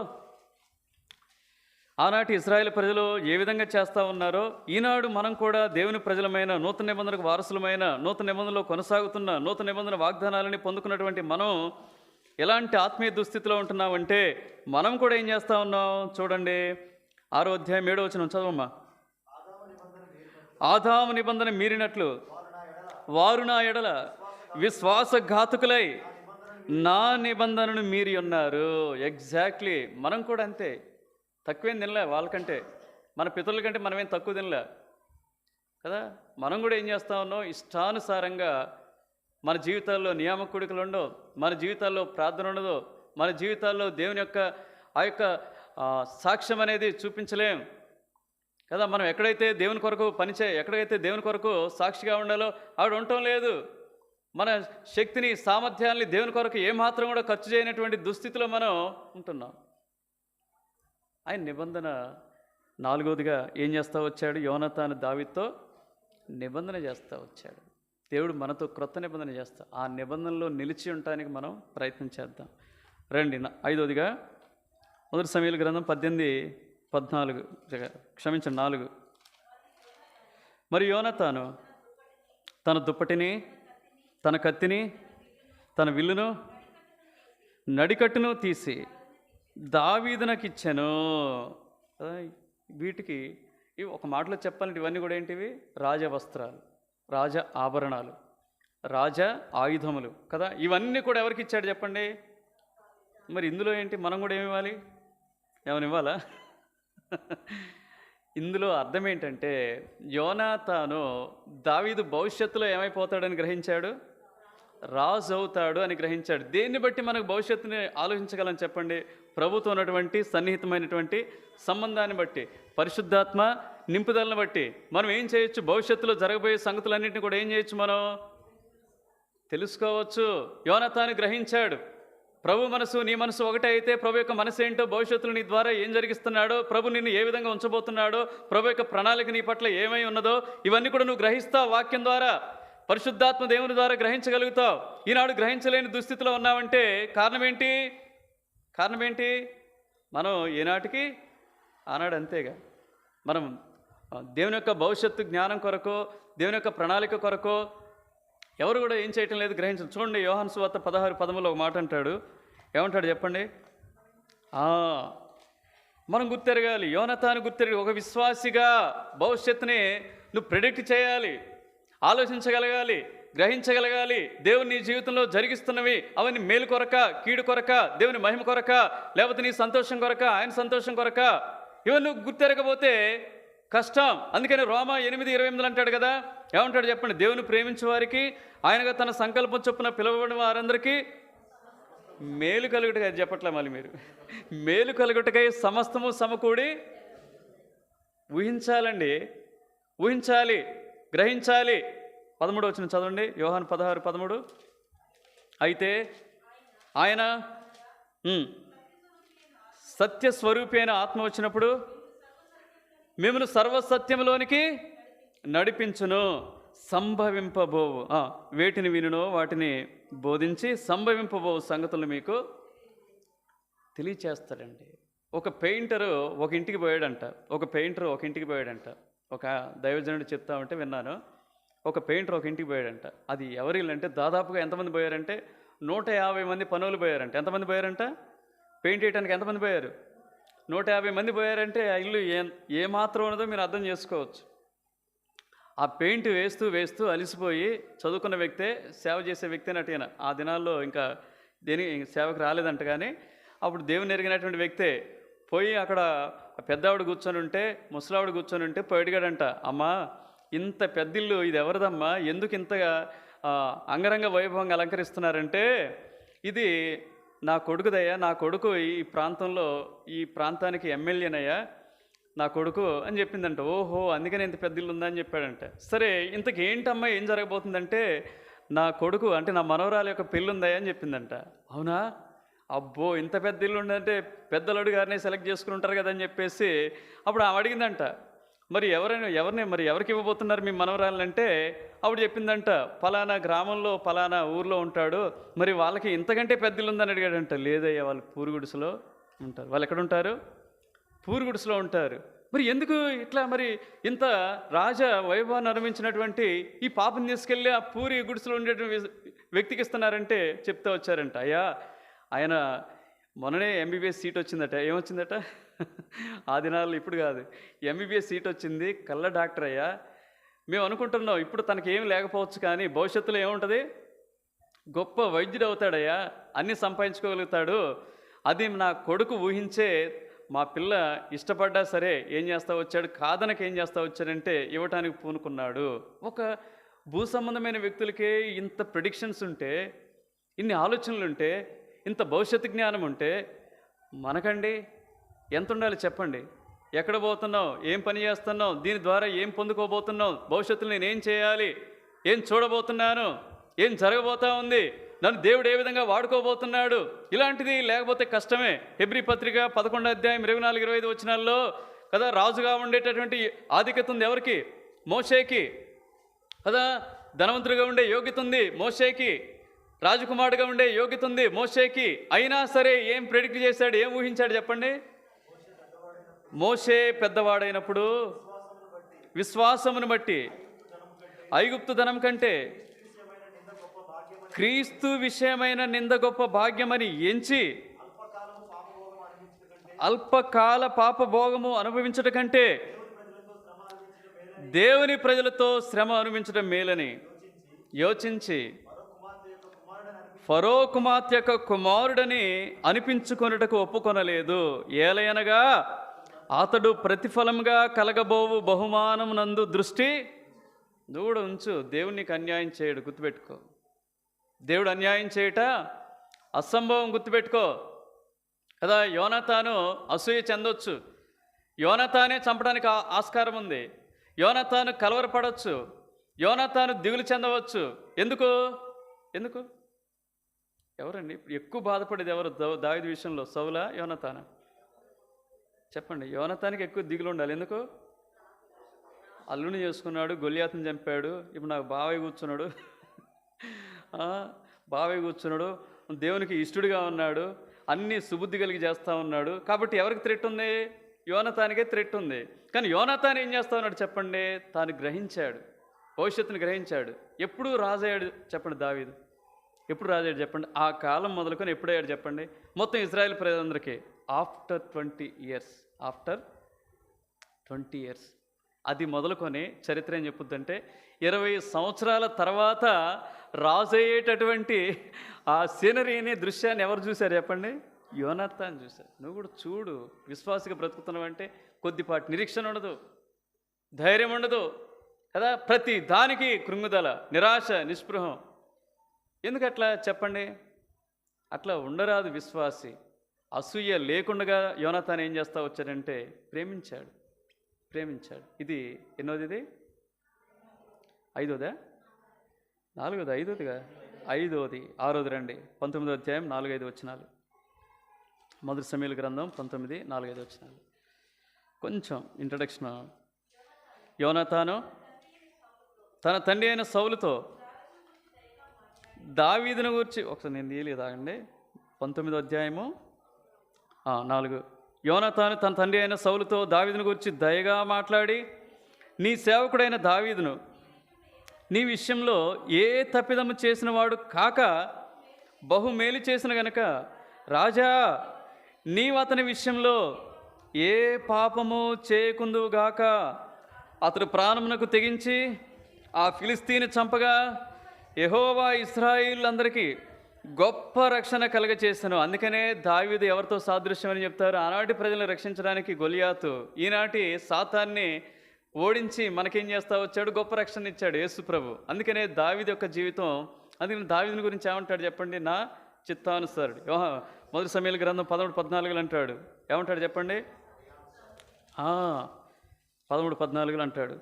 ఆనాటి ఇశ్రాయేలు ప్రజలు ఏ విధంగా చేస్తూ ఉన్నారో ఈనాడు మనం కూడా దేవుని ప్రజలమైన, నూతన నిబంధనకు వారసులమైన, నూతన నిబంధనలో కొనసాగుతున్న, నూతన నిబంధన వాగ్దానాలని పొందుకున్నటువంటి మనం ఎలాంటి ఆత్మీయ దుస్థితిలో ఉంటున్నామంటే మనం కూడా ఏం చేస్తూ ఉన్నాం చూడండి. 6వ అధ్యాయం 7వ వచనం చదవమ్మా. ఆదాము నిబంధన మీరినట్లు వారు నా ఎడల విశ్వాసఘాతుకులై నా నిబంధనను మీరి ఉన్నారు. ఎగ్జాక్ట్లీ మనం కూడా అంతే. తక్కువేం తినలే వాళ్ళకంటే, మన పితరుల కంటే మనమేం తక్కువ తినలే కదా. మనం కూడా ఏం చేస్తూ ఉన్నాం, ఇష్టానుసారంగా మన జీవితాల్లో నియామక కోడికలు ఉండవు, మన జీవితాల్లో ప్రార్థన ఉండదు, మన జీవితాల్లో దేవుని యొక్క ఆ యొక్క సాక్ష్యం అనేది చూపించలేం కదా. మనం ఎక్కడైతే దేవుని కొరకు ఎక్కడైతే దేవుని కొరకు సాక్షిగా ఉండాలో ఆవిడ ఉండటం లేదు. మన శక్తిని, సామర్థ్యాన్ని దేవుని కొరకు ఏమాత్రం కూడా ఖర్చు చేయనటువంటి దుస్థితిలో మనం ఉంటున్నాం. ఆయన నిబంధన 4వదిగా ఏం చేస్తూ వచ్చాడు, యోనాతాను దావీదుతో నిబంధన చేస్తూ వచ్చాడు. దేవుడు మనతో క్రొత్త నిబంధన చేస్తా, ఆ నిబంధనలో నిలిచి ఉండటానికి మనం ప్రయత్నం చేద్దాం రండి. 5వదిగా 1 సమూయేలు గ్రంథం 4. మరి యోనాతాను తన దుప్పటిని, తన కత్తిని, తన విల్లును, నడికట్టును తీసి దావీదునకు ఇచ్చాను. వీటికి ఇవి ఒక మాటలో చెప్పాలంటే ఇవన్నీ కూడా ఏంటివి, రాజ వస్త్రాలు, రాజ ఆభరణాలు, రాజ ఆయుధములు కదా. ఇవన్నీ కూడా ఎవరికి ఇచ్చాడు చెప్పండి. మరి ఇందులో ఏంటి, మనం కూడా ఏమి ఇవ్వాలి, ఏమని ఇవ్వాలా? ఇందులో అర్థం ఏంటంటే యోనాతాను దావీదు భవిష్యత్తులో ఏమైపోతాడని గ్రహించాడు, రాజు అవుతాడు అని గ్రహించాడు. దేన్ని బట్టి మనకు భవిష్యత్తుని ఆలోచించగలం చెప్పండి? ప్రభుతో ఉన్నటువంటి సన్నిహితమైనటువంటి సంబంధాన్ని బట్టి, పరిశుద్ధాత్మ నింపుదలను బట్టి మనం ఏం చేయొచ్చు, భవిష్యత్తులో జరగబోయే సంగతులన్నింటినీ కూడా ఏం చేయొచ్చు, మనం తెలుసుకోవచ్చు. యోనాతాను గ్రహించాడు, ప్రభు మనసు నీ మనసు ఒకటే అయితే ప్రభు యొక్క మనసు ఏంటో, భవిష్యత్తులో నీ ద్వారా ఏం జరిగిస్తున్నాడో, ప్రభు నిన్ను ఏ విధంగా ఉంచబోతున్నాడో, ప్రభు యొక్క ప్రణాళిక నీ పట్ల ఏమై ఉన్నదో ఇవన్నీ కూడా నువ్వు గ్రహిస్తావు. వాక్యం ద్వారా, పరిశుద్ధాత్మ దేవుని ద్వారా గ్రహించగలుగుతావు. ఈనాడు గ్రహించలేని దుస్థితిలో ఉన్నామంటే కారణం ఏంటి? మనం ఏనాటికి ఆనాడు అంతేగా. మనం దేవుని యొక్క భవిష్యత్తు జ్ఞానం కొరకు, దేవుని యొక్క ప్రణాళిక కొరకు ఎవరు కూడా ఏం చేయటం లేదు, గ్రహించడం. చూడండి, యోహాను సువార్త 16:13 ఒక మాట అంటాడు. ఏమంటాడు చెప్పండి? మనం గుర్తెరగాలి, యోనాతాను గుర్తెరగాలి. ఒక విశ్వాసిగా భవిష్యత్తుని నువ్వు ప్రెడిక్ట్ చేయాలి, ఆలోచించగలగాలి, గ్రహించగలగాలి. దేవుని నీ జీవితంలో జరిగిస్తున్నవి అవన్నీ మేలు కొరక, కీడు కొరక, దేవుని మహిమ కొరక, లేకపోతే నీ సంతోషం కొరక, ఆయన సంతోషం కొరక, ఇవన్నీ నువ్వు గుర్తెరగబోతే కష్టం. అందుకని రోమా 8:28 అంటాడు కదా. ఏమంటాడు చెప్పండి? దేవుని ప్రేమించే వారికి, ఆయనగా తన సంకల్పం చొప్పున పిలువబడిన వారందరికీ మేలు కలుగుటకై, చెప్పట్లే మళ్ళీ మీరు, మేలు కలుగుటకై సమస్తము సమకూడి, ఊహించాలండి, ఊహించాలి, గ్రహించాలి. 13వ వచనం చదవండి, యోహాను 16:13. అయితే ఆయన సత్యస్వరూపి అయిన ఆత్మ వచ్చినప్పుడు మిమ్మల్ని సర్వసత్యంలోనికి నడిపించును, సంభవింపబోవు వేటిని వినునో వాటిని బోధించి సంభవింపబోవు సంగతులు మీకు తెలియచేస్తాడండి. ఒక పెయింటరు ఒక ఇంటికి పోయాడంట. ఒక దైవజనుడు చెప్తా ఉంటే విన్నాను. ఒక పెయింటర్ ఒక ఇంటికి పోయాడంట. అది ఎవరి ఇల్లు అంటే దాదాపుగా ఎంతమంది పోయారంటే 150 మంది పనులు పోయారంట. ఎంతమంది పోయారంట? పెయింట్ వేయడానికి ఎంతమంది పోయారు? 150 మంది పోయారంటే ఆ ఇల్లు ఏమాత్రం ఉన్నదో మీరు అర్థం చేసుకోవచ్చు. ఆ పెయింట్ వేస్తూ వేస్తూ అలిసిపోయి, చదువుకున్న వ్యక్తే, సేవ చేసే వ్యక్తి అన్నట్టు ఆ దినాల్లో ఇంకా దేని సేవకు రాలేదంట. కానీ అప్పుడు దేవుని ఎరిగినటువంటి వ్యక్తే పోయి అక్కడ పెద్దవాడు కూర్చొని ఉంటే, ముసలావిడ కూర్చొని ఉంటే పోయి అడిగాడంట, అమ్మా ఇంత పెద్దిల్లు ఇది ఎవరిదమ్మా, ఎందుకు ఇంతగా అంగరంగ వైభవంగా అలంకరిస్తున్నారంటే, ఇది నా కొడుకుదయ్యా, నా కొడుకు ఈ ప్రాంతంలో, ఈ ప్రాంతానికి ఎమ్మెల్యేనయ్యా నా కొడుకు అని చెప్పిందంట. ఓహో, అందుకని ఇంత పెద్ద ఇల్లు ఉందని చెప్పాడంట. సరే, ఇంతకు ఏంటమ్మా ఏం జరగబోతుందంటే, నా కొడుకు అంటే నా మనవరాలు యొక్క పెళ్ళి ఉందయ్యా అని చెప్పిందంట. అవునా, అబ్బో ఇంత పెద్ద ఇల్లు ఉందంటే పెద్దలుడు గారిని సెలెక్ట్ చేసుకుని ఉంటారు కదా అని చెప్పేసి అప్పుడు ఆమె అడిగిందంట, మరి ఎవరికి ఇవ్వబోతున్నారు మీ మనవరాలంటే ఆవిడ చెప్పిందంట, పలానా గ్రామంలో పలానా ఊర్లో ఉంటాడు, మరి వాళ్ళకి ఇంతకంటే పెద్దలు ఉందని అడిగాడంట. లేదయ్యా, వాళ్ళు పూరుగుడిసెలో ఉంటారు. వాళ్ళు ఎక్కడ ఉంటారు? పూరుగుడిసెలో ఉంటారు. మరి ఎందుకు ఇట్లా మరి ఇంత రాజ వైభవాన్ని అనుభవించినటువంటి ఈ పాపను తీసుకెళ్ళి ఆ పూరి గుడిసెలో ఉండేటువంటి వ్యక్తికి ఇస్తున్నారంటే చెప్తా వచ్చారంట, అయ్యా ఆయన మొన్ననే ఎంబీబీఎస్ సీట్ వచ్చిందట. ఏమొచ్చిందట? ఆ దినాల్లో, ఇప్పుడు కాదు, ఎంబీబీఎస్ సీట్ వచ్చింది, కళ్ళ డాక్టర్ అయ్యా. మేము అనుకుంటున్నాం ఇప్పుడు తనకి ఏం లేకపోవచ్చు, కానీ భవిష్యత్తులో ఏముంటుంది, గొప్ప వైద్యుడు అవుతాడయ్యా, అన్నీ సంపాదించుకోగలుగుతాడు. అది నా కొడుకు ఊహించే మా పిల్ల ఇష్టపడ్డా సరే ఏం చేస్తా వచ్చాడు, కాదనకి ఏం చేస్తా వచ్చాడంటే ఇవ్వటానికి పూనుకున్నాడు. ఒక భూ సంబంధమైన వ్యక్తులకే ఇంత ప్రిడిక్షన్స్ ఉంటే, ఇన్ని ఆలోచనలు ఉంటే, ఇంత భవిష్యత్తు జ్ఞానం ఉంటే మనకండి ఎంత ఉండాలి చెప్పండి? ఎక్కడ పోతున్నావు, ఏం పని చేస్తున్నావు, దీని ద్వారా ఏం పొందుకోబోతున్నావు, భవిష్యత్తులో నేనేం చేయాలి, ఏం చూడబోతున్నాను, ఏం జరగబోతా ఉంది, నన్ను దేవుడు ఏ విధంగా వాడుకోబోతున్నాడు, ఇలాంటిది లేకపోతే కష్టమే. హెబ్రీ పత్రిక 11 అధ్యాయం 24-25 వచనాల్లో కదా, రాజుగా ఉండేటటువంటి ఆధిక్యత ఉంది ఎవరికి? మోషేకి కదా. ధనవంతుడిగా ఉండే యోగ్యత ఉంది మోషేకి, రాజకుమారుడిగా ఉండే యోగ్యత ఉంది మోషేకి. అయినా సరే ఏం ప్రెడిక్ట్ చేశాడు, ఏం ఊహించాడు చెప్పండి? మోషే పెద్దవాడైనప్పుడు విశ్వాసమును బట్టి ఐగుప్తు ధనం కంటే క్రీస్తు విషయమైన నింద గొప్ప భాగ్యమని ఎంచి అల్పకాల పాపభోగము అనుభవించట కంటే దేవుని ప్రజలతో శ్రమ అనుభవించడం మేలని యోచించి ఫరో కుమార్తె యొక్క కుమారుడని అనిపించుకొనుటకు ఒప్పుకొనలేదు. ఏలయనగా అతడు ప్రతిఫలంగా కలగబోవు బహుమానమునందు దృష్టి దూడ ఉంచు. దేవుడు నీకు అన్యాయం చేయడు, గుర్తుపెట్టుకో. దేవుడు అన్యాయం చేయట అసంభవం, గుర్తుపెట్టుకో కదా. యోనాతాను అసూయ చెందొచ్చు, యోనాతానే చంపడానికి ఆస్కారం ఉంది, యోనాతాను కలవరపడవచ్చు, యోనాతాను దిగులు చెందవచ్చు. ఎందుకు ఎందుకు ఎవరండి ఇప్పుడు ఎక్కువ బాధపడేది ఎవరు? దావీదు విషయంలో సౌలా, యోనాతానా? చెప్పండి. యోనాతానికి ఎక్కువ దిగులు ఉండాలి. ఎందుకు? అల్లుని చేసుకున్నాడు, గొలియాతుని చంపాడు, ఇప్పుడు నాకు బావయ్య కూర్చున్నాడు, దేవునికి ఇష్టడుగా ఉన్నాడు, అన్నీ సుబుద్ధి కలిగి చేస్తూ ఉన్నాడు. కాబట్టి ఎవరికి థ్రెట్ ఉంది? యోనాతానికే థ్రెట్ ఉంది. కానీ యోనాతాను ఏం చేస్తా ఉన్నాడు చెప్పండి? తాను గ్రహించాడు, భవిష్యత్తుని గ్రహించాడు. ఎప్పుడు రాజయ్యాడు చెప్పండి దావీదు? ఎప్పుడు రాజయ్యాడు చెప్పండి? ఆ కాలం మొదలుకొని ఎప్పుడయ్యాడు చెప్పండి? మొత్తం ఇజ్రాయెల్ ప్రజలందరికీ ఆఫ్టర్ 20 ఇయర్స్. ఆఫ్టర్ 20 ఇయర్స్ అది మొదలుకొని చరిత్ర ఏం చెప్పుద్దంటే 20 సంవత్సరాల తర్వాత రాజు అయ్యేటటువంటి ఆ సీనరీని, దృశ్యాన్ని ఎవరు చూశారు చెప్పండి? యోనాతాను చూశారు. నువ్వు కూడా చూడు, విశ్వాసిగా బ్రతుకుతున్నావు అంటే కొద్దిపాటి నిరీక్షణ ఉండదు, ధైర్యం ఉండదు కదా. ప్రతి దానికి కృంగుదల, నిరాశ, నిస్పృహం. ఎందుకు అట్లా చెప్పండి? అట్లా ఉండరాదు విశ్వాసి. అసూయ లేకుండా యోనాతాను ఏం చేస్తా వచ్చాడంటే ప్రేమించాడు. ఇది ఎన్నోది? ఇది 5వ, 4వ, 5వదిగా 5వది, 6వది రండి. 19వ అధ్యాయం 4-5 వచనాలు. మొదటి సమూయేలు గ్రంథం 19, 4-5 వచనాలు. కొంచెం ఇంట్రడక్షన్. యోనాతాను తన తండ్రి అయిన సౌలుతో దావీదును గురించి ఒకసారి నేను తీయలేదాగండి. 19వ అధ్యాయము 4. యోనాతాను తన తండ్రి అయిన సౌలుతో దావీదును గురించి దయగా మాట్లాడి, నీ సేవకుడైన దావీదును నీ విషయంలో ఏ తప్పిదము చేసిన వాడు కాక బహుమేలు చేసిన గనుక, రాజా నీవు అతని విషయంలో ఏ పాపము చేయకుందువుగాక. అతడు ప్రాణమునకు తెగించి ఆ ఫిలిస్తీని చంపగా యెహోవా ఇశ్రాయేలులందరికీ గొప్ప రక్షణ కలగచేసాను. అందుకనే దావీదు ఎవరితో సాదృశ్యం అని చెప్తారు? ఆనాటి ప్రజలను రక్షించడానికి గొలియాతు, ఈనాటి సాతాన్ని ఓడించి మనకేం చేస్తా వచ్చాడు? గొప్ప రక్షణ ఇచ్చాడు యేసు ప్రభు. అందుకనే దావీదు యొక్క జీవితం, అందుకని దావీదుని గురించి ఏమంటాడు చెప్పండి? నా చిత్తానుసారుడు. మొదటి సమూయేలు గ్రంథం 13-14 అంటాడు. ఏమంటాడు చెప్పండి? 13-14 అంటాడు.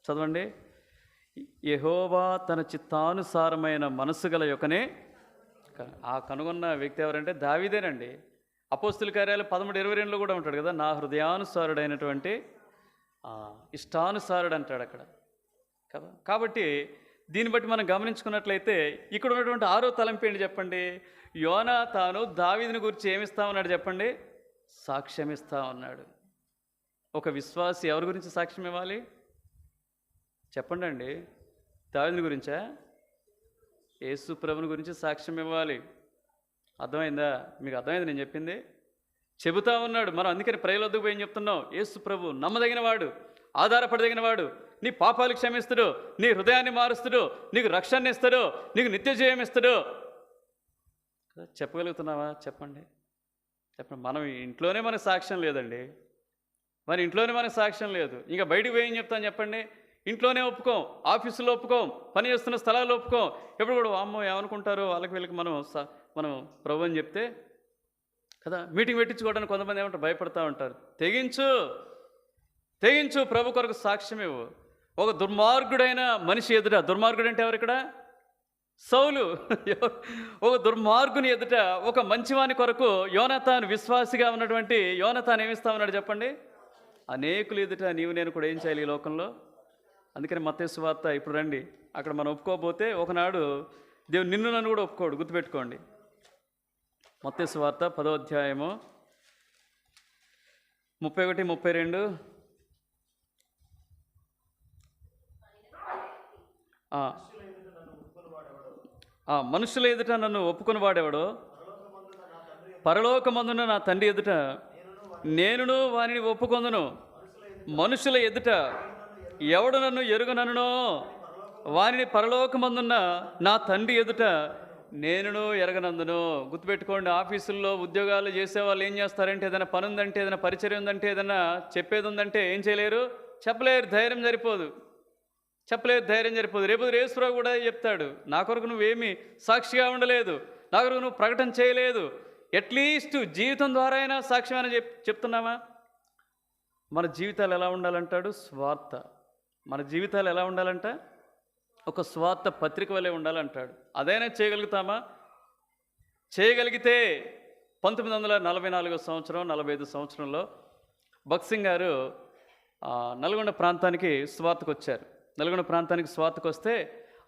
చదవండి. యెహోవా తన చిత్తానుసారమైన మనస్సు గల యొక్కనే. ఆ కనుగొన్న వ్యక్తి ఎవరంటే దావీదేనండి. అపోస్తుల కార్యాలు 13:22 కూడా ఉంటాడు కదా, నా హృదయానుసారుడైనటువంటి ఇష్టానుసారుడు అంటాడు అక్కడ కదా. కాబట్టి దీన్ని బట్టి మనం గమనించుకున్నట్లయితే ఇక్కడ ఉన్నటువంటి 6వ తలంపు ఏంటి చెప్పండి? యోనాతాను దావీదుని గురించి ఏమిస్తా ఉన్నాడు చెప్పండి? సాక్ష్యం ఇస్తా ఉన్నాడు. ఒక విశ్వాసి ఎవరి గురించి సాక్ష్యం ఇవ్వాలి చెప్పండి అండి? దావీదుని గురించా? యేసు ప్రభుని గురించి సాక్ష్యం ఇవ్వాలి. అర్థమైందా? మీకు అర్థమైంది నేను చెప్పింది? చెబుతా ఉన్నాడు. మనం అందుకని ప్రజలొద్దకు పోయి ఏం చెప్తున్నాం? యేసు ప్రభు నమ్మదగిన వాడు, ఆధారపడదగిన వాడు, నీ పాపాలు క్షమిస్తుడు, నీ హృదయాన్ని మారుస్తుడు, నీకు రక్షణ ఇస్తాడు, నీకు నిత్య జయం ఇస్తాడు. చెప్పగలుగుతున్నావా? చెప్పండి. మనం ఇంట్లోనే మనకు సాక్ష్యం లేదండి. మన ఇంట్లోనే మనకు సాక్ష్యం లేదు, ఇంకా బయటికి పోయి ఏం చెప్తాను చెప్పండి? ఇంట్లోనే ఒప్పుకోం, ఆఫీసులో ఒప్పుకోం, పని చేస్తున్న స్థలాల్లో ఒప్పుకోం. ఎప్పుడు కూడా అమ్మో ఏమనుకుంటారో వాళ్ళకి వీళ్ళకి మనం ప్రభు అని చెప్తే కదా. మీటింగ్ పెట్టించుకోవడానికి కొంతమంది ఏమంటారు? భయపడతా ఉంటారు. తెగించు ప్రభు కొరకు సాక్ష్యం ఇవ్వు. ఒక దుర్మార్గుడైన మనిషి ఎదుట, దుర్మార్గుడు అంటే ఎవరు ఇక్కడ? సౌలు. ఒక దుర్మార్గుని ఎదుట ఒక మంచివాని కొరకు యోనాతాను విశ్వాసిగా ఉన్నటువంటి యోనాతాను ఏమిస్తా ఉన్నాడు చెప్పండి? అనేకులు ఎదుట నీవు నేను కూడా ఏం చేయాలి ఈ లోకంలో? అందుకని మత్తయి సువార్త ఇప్పుడు రండి, అక్కడ మనం ఒప్పుకోకపోతే ఒకనాడు దేవుడు నిన్ను నన్ను కూడా ఒప్పుకోడు, గుర్తుపెట్టుకోండి. మత్తయి సువార్త 10వ అధ్యాయము 31, 32. మనుషుల ఎదుట నన్ను ఒప్పుకొని వాడేవాడో పరలోకమందున నా తండ్రి ఎదుట నేనును వారిని ఒప్పుకొందును. మనుషుల ఎదుట ఎవడు నన్ను ఎరుగననునో వారిని పరలోకమందున్న నా తండ్రి ఎదుట నేనును ఎరగనందును. గుర్తుపెట్టుకోండి. ఆఫీసుల్లో ఉద్యోగాలు చేసేవాళ్ళు ఏం చేస్తారంటే, ఏదైనా పని ఉందంటే, ఏదైనా పరిచర్య ఉందంటే, ఏదైనా చెప్పేది ఉందంటే ఏం చేయలేరు? చెప్పలేరు. ధైర్యం సరిపోదు. రేపు యేసుప్రభు కూడా చెప్తాడు, నా కొరకు నువ్వేమీ సాక్షిగా ఉండలేదు, నా కొరకు నువ్వు ప్రకటన చేయలేదు, అట్లీస్ట్ జీవితం ద్వారా అయినా సాక్ష్యం అని చెప్తున్నామా? మన జీవితాలు ఎలా ఉండాలంటాడు? స్వార్థ. మన జీవితాలు ఎలా ఉండాలంట? ఒక స్వార్థ పత్రిక వలె ఉండాలంటాడు. అదైనా చేయగలుగుతామా? చేయగలిగితే 1944 సంవత్సరం 45 సంవత్సరంలో భగత్ సింగ్ గారు నల్గొండ ప్రాంతానికి స్వార్థకు వచ్చారు. నల్గొండ ప్రాంతానికి స్వార్థకు వస్తే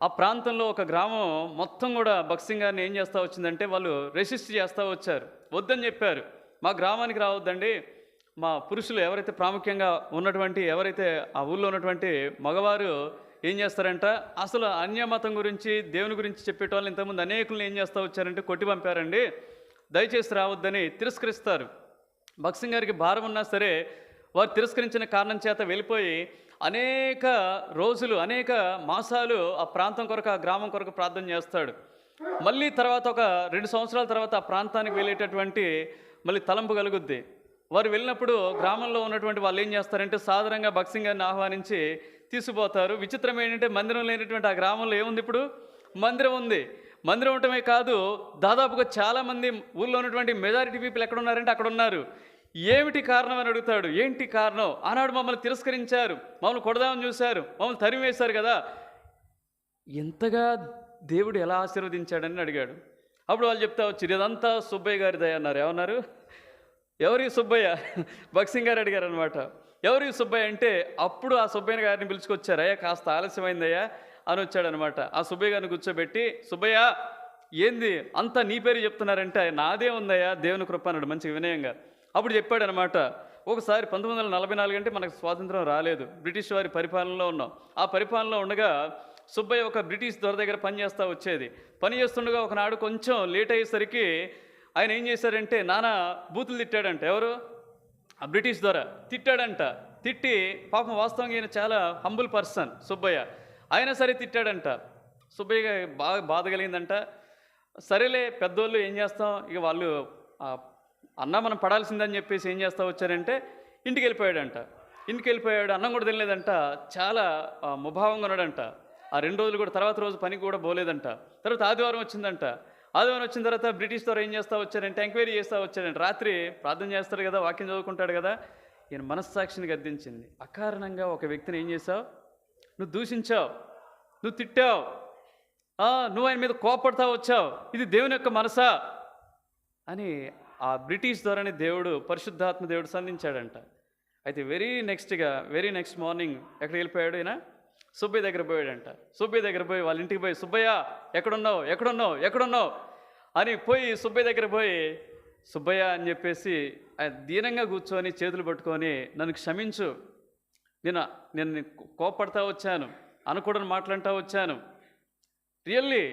ఆ ప్రాంతంలో ఒక గ్రామం మొత్తం కూడా భగత్ సింగ్ గారిని ఏం చేస్తూ వచ్చిందంటే, వాళ్ళు రెసిస్ట్ చేస్తూ వచ్చారు. వద్దని చెప్పారు, మా గ్రామానికి రావద్దండి, మా పురుషులు ఎవరైతే ప్రాముఖ్యంగా ఉన్నటువంటి ఎవరైతే ఆ ఊళ్ళో ఉన్నటువంటి మగవారు ఏం చేస్తారంట, అసలు అన్యమతం గురించి దేవుని గురించి చెప్పేటోళ్ళు ఇంతకుముందు అనేకులను ఏం చేస్తూ వచ్చారంటే కొట్టి పంపారండి, దయచేసి రావద్దని తిరస్కరిస్తారు. భగత్ సింగ్ గారికి భారం ఉన్నా సరే వారు తిరస్కరించిన కారణం చేత వెళ్ళిపోయి అనేక రోజులు, అనేక మాసాలు ఆ ప్రాంతం కొరకు, ఆ గ్రామం కొరకు ప్రార్థన చేస్తాడు. మళ్ళీ తర్వాత ఒక 2 సంవత్సరాల తర్వాత ఆ ప్రాంతానికి వెళ్ళేటటువంటి మళ్ళీ తలంపు కలుగుద్ది. వారు వెళ్ళినప్పుడు గ్రామంలో ఉన్నటువంటి వాళ్ళు ఏం చేస్తారంటే, సాధారణంగా భగత్ సింగ్ గారిని ఆహ్వానించి తీసుకుపోతారు. విచిత్రం ఏంటంటే, మందిరం లేనటువంటి ఆ గ్రామంలో ఏముంది? ఇప్పుడు మందిరం ఉంది. మందిరం ఉండటమే కాదు, దాదాపుగా చాలామంది ఊళ్ళో ఉన్నటువంటి మెజారిటీ పీపుల్ ఎక్కడ ఉన్నారంటే అక్కడ ఉన్నారు. ఏమిటి కారణం అని అడుగుతాడు. ఏంటి కారణం? ఆనాడు మమ్మల్ని తిరస్కరించారు, మమ్మల్ని కొడదామని చూశారు, మమ్మల్ని తరిమేశారు కదా, ఎంతగా దేవుడు ఎలా ఆశీర్వదించాడని అడిగాడు. అప్పుడు వాళ్ళు చెప్తా వచ్చారు, ఇదంతా సుబ్బయ్య గారి దయ అన్నారు. ఏమన్నారు? ఎవరి సుబ్బయ్య? భగత్ సింగ్ గారు అడిగారు అనమాట. ఎవరి సుబ్బయ్య అంటే అప్పుడు ఆ సుబ్బయ్య గారిని పిలుచుకొచ్చారు. అయ్యా కాస్త ఆలస్యమైందయ్యా అని వచ్చాడనమాట. ఆ సుబ్బయ్య గారిని కూర్చోబెట్టి, సుబ్బయ్య ఏంది అంతా నీ పేరు చెప్తున్నారంటే, నాదే ఉందయ్యా దేవుని కృప అన్నాడు మంచి వినయంగా. అప్పుడు చెప్పాడనమాట, ఒకసారి 1944 అంటే మనకు స్వాతంత్రం రాలేదు, బ్రిటిష్ వారి పరిపాలనలో ఉన్నాం. ఆ పరిపాలనలో ఉండగా సుబ్బయ్య ఒక బ్రిటిష్ దొర దగ్గర పనిచేస్తూ వచ్చేది. పని చేస్తుండగా ఒకనాడు కొంచెం లేట్ అయ్యేసరికి ఆయన ఏం చేశారంటే, నానా బూతులు తిట్టాడంట. ఎవరు? ఆ బ్రిటిష్ దొర తిట్టాడంట. తిట్టి పాపం వాస్తవంగా ఈయన చాలా హంబుల్ పర్సన్ సుబ్బయ్య, అయినా సరే తిట్టాడంట. సుబ్బయ్య బాగా బాధ కలిగిందంట. సరేలే పెద్దోళ్ళు ఏం చేస్తాం, ఇక వాళ్ళు అన్న మనం పడాల్సిందని చెప్పేసి ఏం చేస్తూ వచ్చారంటే ఇంటికి వెళ్ళిపోయాడంట. అన్నం కూడా తినలేదంట, చాలా ముభావంగా ఉన్నాడంట. ఆ 2 రోజులు కూడా, తర్వాత రోజు పనికి కూడా పోలేదంట. తర్వాత ఆదివారం వచ్చిందంట. ఆదివారం వచ్చిన తర్వాత బ్రిటిష్ ద్వారా ఏం చేస్తూ వచ్చారంటే ఎంక్వైరీ చేస్తూ వచ్చారంట. రాత్రి ప్రార్థన చేస్తారు కదా, వాక్యం చదువుకుంటాడు కదా, ఈయన మనస్సాక్షిని గద్దించింది. అకారణంగా ఒక వ్యక్తిని ఏం చేసావు? నువ్వు దూషించావు, నువ్వు తిట్టావు, నువ్వు ఆయన మీద కోపడతా వచ్చావు, ఇది దేవుని యొక్క మనసా అని ఆ బ్రిటిష్ ద్వారానే దేవుడు, పరిశుద్ధాత్మ దేవుడు సంధించాడంట. అయితే వెరీ నెక్స్ట్ మార్నింగ్ ఎక్కడికి వెళ్ళిపోయాడు ఈయన? సుబ్బయ్య దగ్గర పోయాడంట. సుబ్బయ్య దగ్గర పోయి వాళ్ళ ఇంటికి పోయి, సుబ్బయ్య ఎక్కడున్నావు అని పోయి సుబ్బయ్య దగ్గర పోయి, సుబ్బయ్య అని చెప్పేసి ఆయన దీనంగా కూర్చొని చేతులు పట్టుకొని, నన్ను క్షమించు, నేను కోపడతా వచ్చాను, అనకూడని మాట్లాడుతూ వచ్చాను, రియల్లీ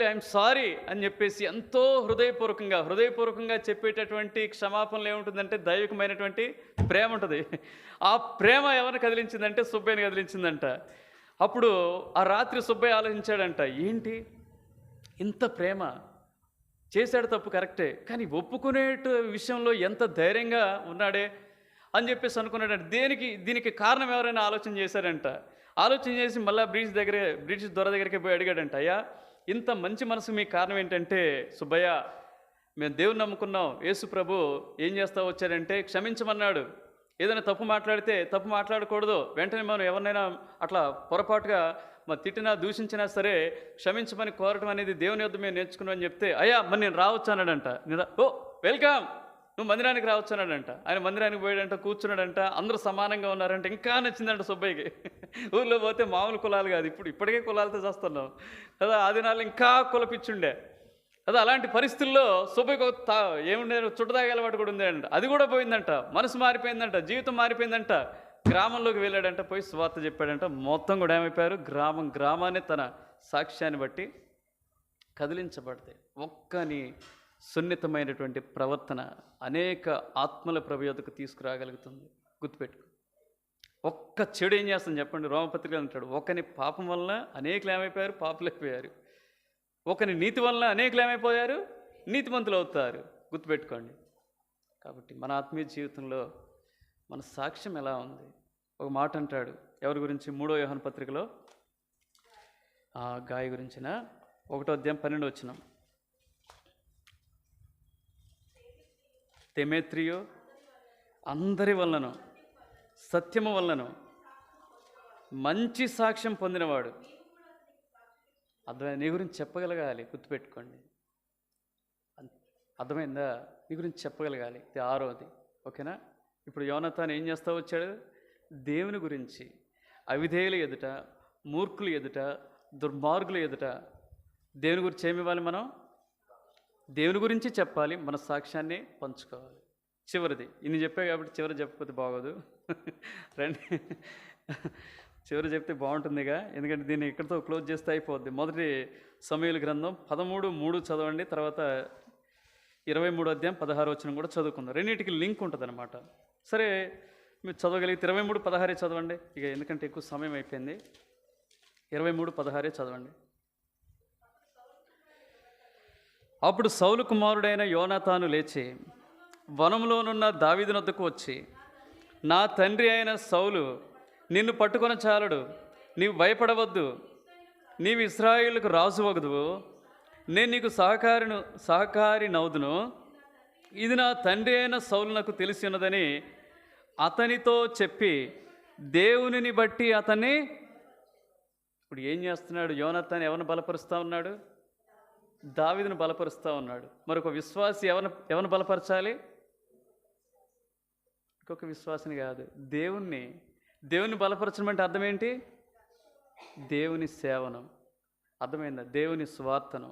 ఐఎమ్ సారీ అని చెప్పేసి ఎంతో హృదయపూర్వకంగా చెప్పేటటువంటి క్షమాపణలు ఏముంటుందంటే దైవికమైనటువంటి ప్రేమ ఉంటుంది. ఆ ప్రేమ ఎవరిని కదిలించిందంటే సుబ్బయ్యని కదిలించిందంట. అప్పుడు ఆ రాత్రి సుబ్బయ్య ఆలోచించాడంట, ఏంటి ఇంత ప్రేమ, చేశాడు తప్పు కరెక్టే, కానీ ఒప్పుకునే విషయంలో ఎంత ధైర్యంగా ఉన్నాడే అని చెప్పేసి అనుకున్నాడంట. దీనికి కారణం ఎవరైనా ఆలోచన చేశారంట. ఆలోచన చేసి మళ్ళీ బ్రిటిష్ దొర దగ్గరికి పోయి అడిగాడంట, అయ్యా ఇంత మంచి మనసు మీకు కారణం ఏంటంటే, సుబ్బయ్య మేము దేవుని నమ్ముకున్నాం, యేసు ప్రభు ఏం చేస్తా వచ్చాడంటే క్షమించమన్నాడు, ఏదైనా తప్పు మాట్లాడితే తప్పు మాట్లాడకూడదు, వెంటనే మనం ఎవరినైనా అట్లా పొరపాటుగా తిట్టినా దూషించినా సరే క్షమించమని కోరటం అనేది దేవుని యొద్ద మేము నేర్చుకున్నామని చెప్తే, అయ్యా మరి నేను రావచ్చు అన్నాడంట. ఓ వెల్కమ్, నువ్వు మందిరానికి రావచ్చు అన్నాడంట. ఆయన మందిరానికి పోయాడంట, కూర్చున్నాడంట, అందరూ సమానంగా ఉన్నారంట. ఇంకా నచ్చిందంట సుబ్బయ్యకి. ఊళ్ళో పోతే మామూలు కులాలు కాదు, ఇప్పటికే కులాలతో చేస్తున్నాం కదా, ఆ దినాలు ఇంకా కులపిచ్చుండే కదా. అలాంటి పరిస్థితుల్లో సుబ్బయ్యకు ఏముండే చుట్టదాగే అలవాటు కూడా ఉందంట, అది కూడా పోయిందంట. మనసు మారిపోయిందంట, జీవితం మారిపోయిందంట. గ్రామంలోకి వెళ్ళాడంట, పోయి సువార్త చెప్పాడంట. మొత్తం కూడా ఏమైపోయారు, గ్రామాన్ని తన సాక్ష్యాన్ని బట్టి కదిలించబడితే. ఒక్కని సున్నితమైనటువంటి ప్రవర్తన అనేక ఆత్మల ప్రభు యొద్దకు తీసుకురాగలుగుతుంది. గుర్తుపెట్టుకో, ఒక్క చెడు ఏం చేస్తుంది చెప్పండి? రోమపత్రికలు అంటాడు, ఒకని పాపం వలన అనేకులు ఏమైపోయారు, పాపులైపోయారు. ఒకని నీతి వలన అనేకులు ఏమైపోయారు, నీతిమంతులు అవుతారు. గుర్తుపెట్టుకోండి. కాబట్టి మన ఆత్మీయ జీవితంలో మన సాక్ష్యం ఎలా ఉంది? ఒక మాట అంటాడు, ఎవరి గురించి? 3వ యోహాను పత్రికలో ఆ గాయ గురించిన 1వ అధ్యాయం 12వ వచనం. దెమేత్రియు అందరి వలనను సత్యము వలనను మంచి సాక్ష్యం పొందినవాడు. అర్థమైంది? నీ గురించి చెప్పగలగాలి. గుర్తుపెట్టుకోండి, అర్థమైందా? నీ గురించి చెప్పగలగాలి. ఇది 6వది. ఓకేనా? ఇప్పుడు యోనాతాను ఏం చేస్తూ వచ్చాడు? దేవుని గురించి అవిధేయుల ఎదుట, మూర్ఖులు ఎదుట, దుర్మార్గుల ఎదుట దేవుని గురించి ఏమి ఇవ్వాలి? మనం దేవుని గురించి చెప్పాలి, మన సాక్ష్యాన్ని పంచుకోవాలి. చివరిది ఇన్ని చెప్పా కాబట్టి చివరి చెప్పకపోతే బాగోదు. రండి, చివరి చెప్తే బాగుంటుందిగా, ఎందుకంటే దీన్ని ఇక్కడితో క్లోజ్ చేస్తే అయిపోద్ది. మొదటి సమూయేలు గ్రంథం 13:3 చదవండి, తర్వాత 23వ అధ్యాయం 16వ వచనం కూడా చదువుకుందాం. రెండింటికి లింక్ ఉంటుంది అనమాట. సరే, మీరు చదవగలిగితే 23:16 చదవండి. ఇక ఎందుకంటే ఎక్కువ సమయం అయిపోయింది. 23:16 చదవండి. అప్పుడు సౌలు కుమారుడైన యోనాతాను లేచి వనంలోనున్న దావీదునొద్దకు వచ్చి, నా తండ్రి అయిన సౌలు నిన్ను పట్టుకొని చాలడు, నీవు భయపడవద్దు, నీవు ఇశ్రాయేలుకు రాజు వగదువు, నేను నీకు సహకారి నౌదును, ఇది నా తండ్రి అయిన సౌలు నాకు తెలిసి ఉన్నదని అతనితో చెప్పి దేవునిని బట్టి అతన్ని. ఇప్పుడు ఏం చేస్తున్నాడు యోనాతాను? ఎవరిని బలపరుస్తూ ఉన్నాడు? దావీదును బలపరుస్తూ ఉన్నాడు. మరొక విశ్వాసి ఎవరిని బలపరచాలి? ఇంకొక విశ్వాసిని కాదు, దేవుణ్ణి బలపరచడం అంటే అర్థం ఏంటి? దేవుని సేవను, అర్థమైందా? దేవుని స్వార్థను,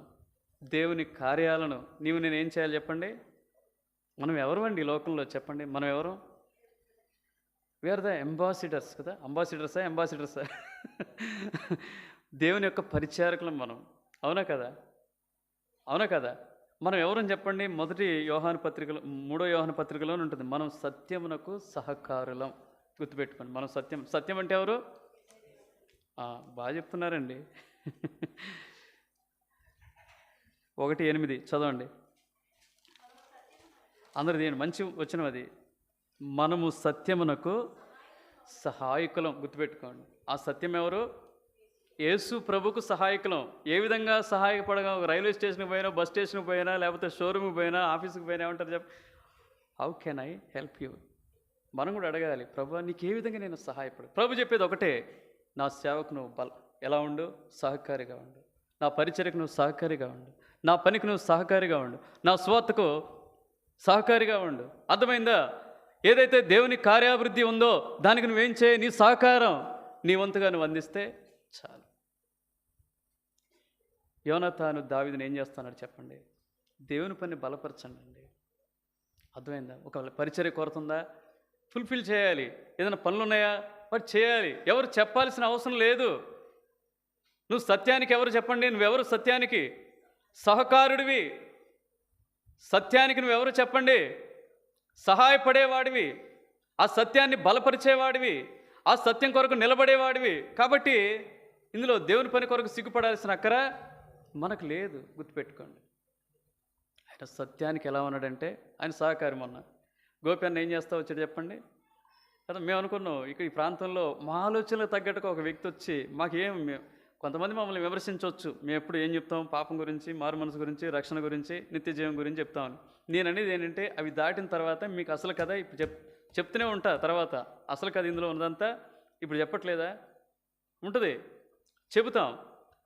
దేవుని కార్యాలను నేను ఏం చేయాలి చెప్పండి? మనం ఎవరు అండి ఈ లోకంలో చెప్పండి? మనం ఎవరు? వీఆర్ ద అంబాసిడర్స్ కదా. అంబాసిడర్సా దేవుని యొక్క పరిచారకులం మనం. అవునా కదా? మనం ఎవరని చెప్పండి? మొదటి యోహాను పత్రికలో, 3వ యోహాను పత్రికలో ఉంటుంది, మనం సత్యమునకు సహకారులం. గుర్తుపెట్టుకోండి, మనం సత్యం అంటే ఎవరు? బాగా చెప్తున్నారండి. 1:8 చదవండి అందరు. దీని మంచి వచనం అది. మనము సత్యమునకు సహాయకులం. గుర్తుపెట్టుకోండి, ఆ సత్యం ఎవరు? యేసు ప్రభుకు సహాయకులం. ఏ విధంగా సహాయపడగా? రైల్వే స్టేషన్కి పోయినా, బస్ స్టేషన్కి పోయినా, లేకపోతే షోరూమ్కి పోయినా, ఆఫీస్కి పోయినా ఏమంటారు చెప్ప? How can I help you? మనం కూడా అడగాలి, ప్రభు నీకు ఏ విధంగా నేను సహాయపడు? ప్రభు చెప్పేది ఒకటే, నా సేవకు నువ్వు ఎలా ఉండు? సహకారిగా ఉండు. నా పరిచర్యకు నువ్వు సహకారిగా ఉండు. నా పనికి నువ్వు సహకారిగా ఉండు. నా స్వార్థకు సహకారిగా ఉండు. అర్థమైందా? ఏదైతే దేవుని కార్యాభివృద్ధి ఉందో దానికి నువ్వేం చేయి, నీ సహకారం నీ వంతుగా నువ్వు అందిస్తే చాలు. యోనాతాను దావీదుని ఏం చేస్తున్నాడు చెప్పండి? దేవుని పని బలపరచండి అండి. అర్థమైందా? ఒక పరిచర్య కొరత ఉందా, ఫుల్ఫిల్ చేయాలి. ఏదైనా పనులు ఉన్నాయా, వాటి చేయాలి. ఎవరు చెప్పాల్సిన అవసరం లేదు. నువ్వు సత్యానికి ఎవరు చెప్పండి? నువ్వెవరు సత్యానికి? సహకారుడివి. సత్యానికి నువ్వెవరు చెప్పండి? సహాయపడేవాడివి, ఆ సత్యాన్ని బలపరిచేవాడివి, ఆ సత్యం కొరకు నిలబడేవాడివి. కాబట్టి ఇందులో దేవుని పని కొరకు సిగ్గుపడాల్సిన అక్కర మనకు లేదు. గుర్తుపెట్టుకోండి. ఆయన సత్యానికి ఎలా ఉన్నాడంటే ఆయన సహకారం. మొన్న గోపి అన్న ఏం చేస్తా వచ్చాడు చెప్పండి కదా. మేము అనుకున్నాం ఇక ఈ ప్రాంతంలో మా ఆలోచనలకు తగ్గట్టుగా ఒక వ్యక్తి వచ్చి కొంతమంది మమ్మల్ని విమర్శించవచ్చు. మేము ఎప్పుడు ఏం చెప్తాం? పాపం గురించి, మారు మనసు గురించి, రక్షణ గురించి, నిత్య జీవం గురించి చెప్తామని. నేను అనేది ఏంటంటే అవి దాటిన తర్వాత మీకు అసలు కథ ఇప్పుడు చెప్తూనే ఉంటా. తర్వాత అసలు కథ ఇందులో ఉన్నదంతా ఇప్పుడు చెప్పట్లేదా? ఉంటుంది, చెబుతాం.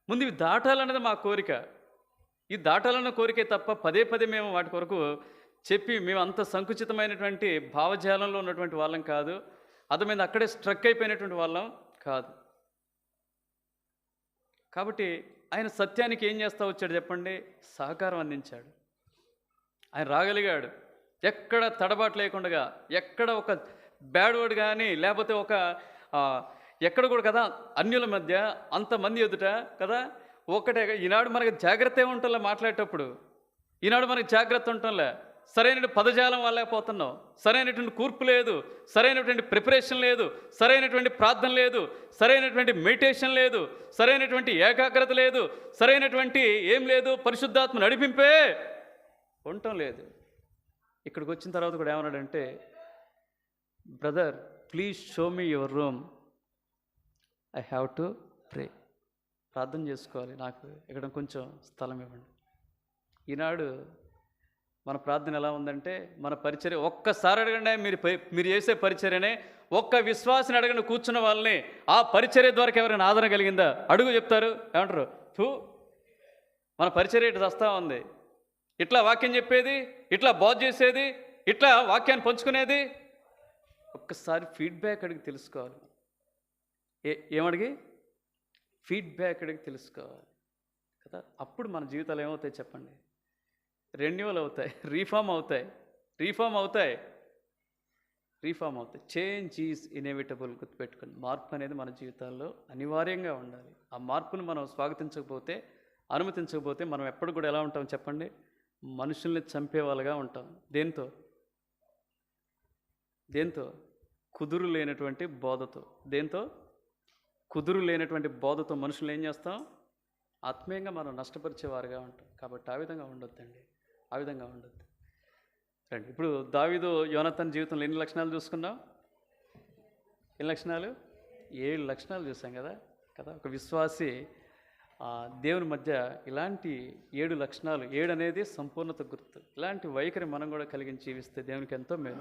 ముందు ఇవి దాటాలన్నది మా కోరిక. ఈ దాటాలన్న కోరికే తప్ప పదే పదే మేము వాటి కొరకు చెప్పి మేము అంత సంకుచితమైనటువంటి భావజాలంలో ఉన్నటువంటి వాళ్ళం కాదు. అర్థమైంది? అక్కడే స్ట్రక్ అయిపోయినటువంటి వాళ్ళం కాదు. కాబట్టి ఆయన సత్యానికి ఏం చేస్తా వచ్చాడు చెప్పండి? సహకారం అందించాడు. ఆయన రాగలిగాడు. ఎక్కడ తడబాటు లేకుండా, ఎక్కడ ఒక బ్యాడ్ వర్డ్ కానీ లేకపోతే ఒక ఎక్కడ కూడా కదా అన్యుల మధ్య అంతమంది ఎదుట కదా ఒకటే. ఈనాడు మనకి జాగ్రత్త ఉంటుందిలే మాట్లాడేటప్పుడు. ఈనాడు మనకి జాగ్రత్త ఉంటుందిలే. సరైన పదజాలం వాళ్ళకపోతున్నాం. సరైనటువంటి కూర్పు లేదు, సరైనటువంటి ప్రిపరేషన్ లేదు, సరైనటువంటి ప్రార్థన లేదు, సరైనటువంటి మెడిటేషన్ లేదు, సరైనటువంటి ఏకాగ్రత లేదు, సరైనటువంటి ఏం లేదు, పరిశుద్ధాత్మ నడిపింపే ఉండటం లేదు. ఇక్కడికి వచ్చిన తర్వాత కూడా ఏమన్నాడంటే, brother please show me your room, I have to pray. ప్రార్థన చేసుకోవాలి, నాకు ఇక్కడ కొంచెం స్థలం ఇవ్వండి. ఈనాడు మన ప్రార్థన ఎలా ఉందంటే, మన పరిచర్య ఒక్కసారి అడగండి. మీరు చేసే పరిచర్యనే ఒక్క విశ్వాసిని అడగండి. కూర్చున్న వాళ్ళని ఆ పరిచర్య ద్వారా ఎవరైనా ఆదరణ కలిగిందా అడుగు, చెప్తారు. ఏమంటారు? మన పరిచర్య ఇటు వస్తూ ఉంది, ఇట్లా వాక్యం చెప్పేది, ఇట్లా బోధ చేసేది, ఇట్లా వాక్యాన్ని పంచుకునేది. ఒక్కసారి ఫీడ్బ్యాక్ అడిగి తెలుసుకోవాలి. ఏమడిగి? ఫీడ్బ్యాక్ అడిగి తెలుసుకోవాలి కదా. అప్పుడు మన జీవితాలు ఏమవుతాయి చెప్పండి? రెన్యూవల్ అవుతాయి, రీఫార్మ్ అవుతాయి. Change is inevitable. గుర్తుపెట్టుకోండి. మార్పు అనేది మన జీవితాల్లో అనివార్యంగా ఉండాలి. ఆ మార్పును మనం స్వాగతించకపోతే, అనుమతించకపోతే మనం ఎప్పుడు కూడా ఎలా ఉంటాం చెప్పండి? మనుషుల్ని చంపే వాళ్ళగా ఉంటాం. దేంతో? కుదురు లేనటువంటి బోధతో. కుదురు లేనటువంటి బోధతో మనుషులు ఏం చేస్తాం? ఆత్మీయంగా మనం నష్టపరిచేవారుగా ఉంటాం. కాబట్టి ఆ విధంగా ఉండొద్దండి. రండి, ఇప్పుడు దావీదు యోనాతాను జీవితంలో ఎన్ని లక్షణాలు చూసుకున్నాం? ఎన్ని లక్షణాలు? 7 లక్షణాలు చూసాం కదా. ఒక విశ్వాసి దేవుని మధ్య ఇలాంటి 7 లక్షణాలు, 7 అనేది సంపూర్ణత గుర్తు. ఇలాంటి వైఖరి మనం కూడా కలిగించి జీవిస్తే దేవునికి ఎంతో మేలు.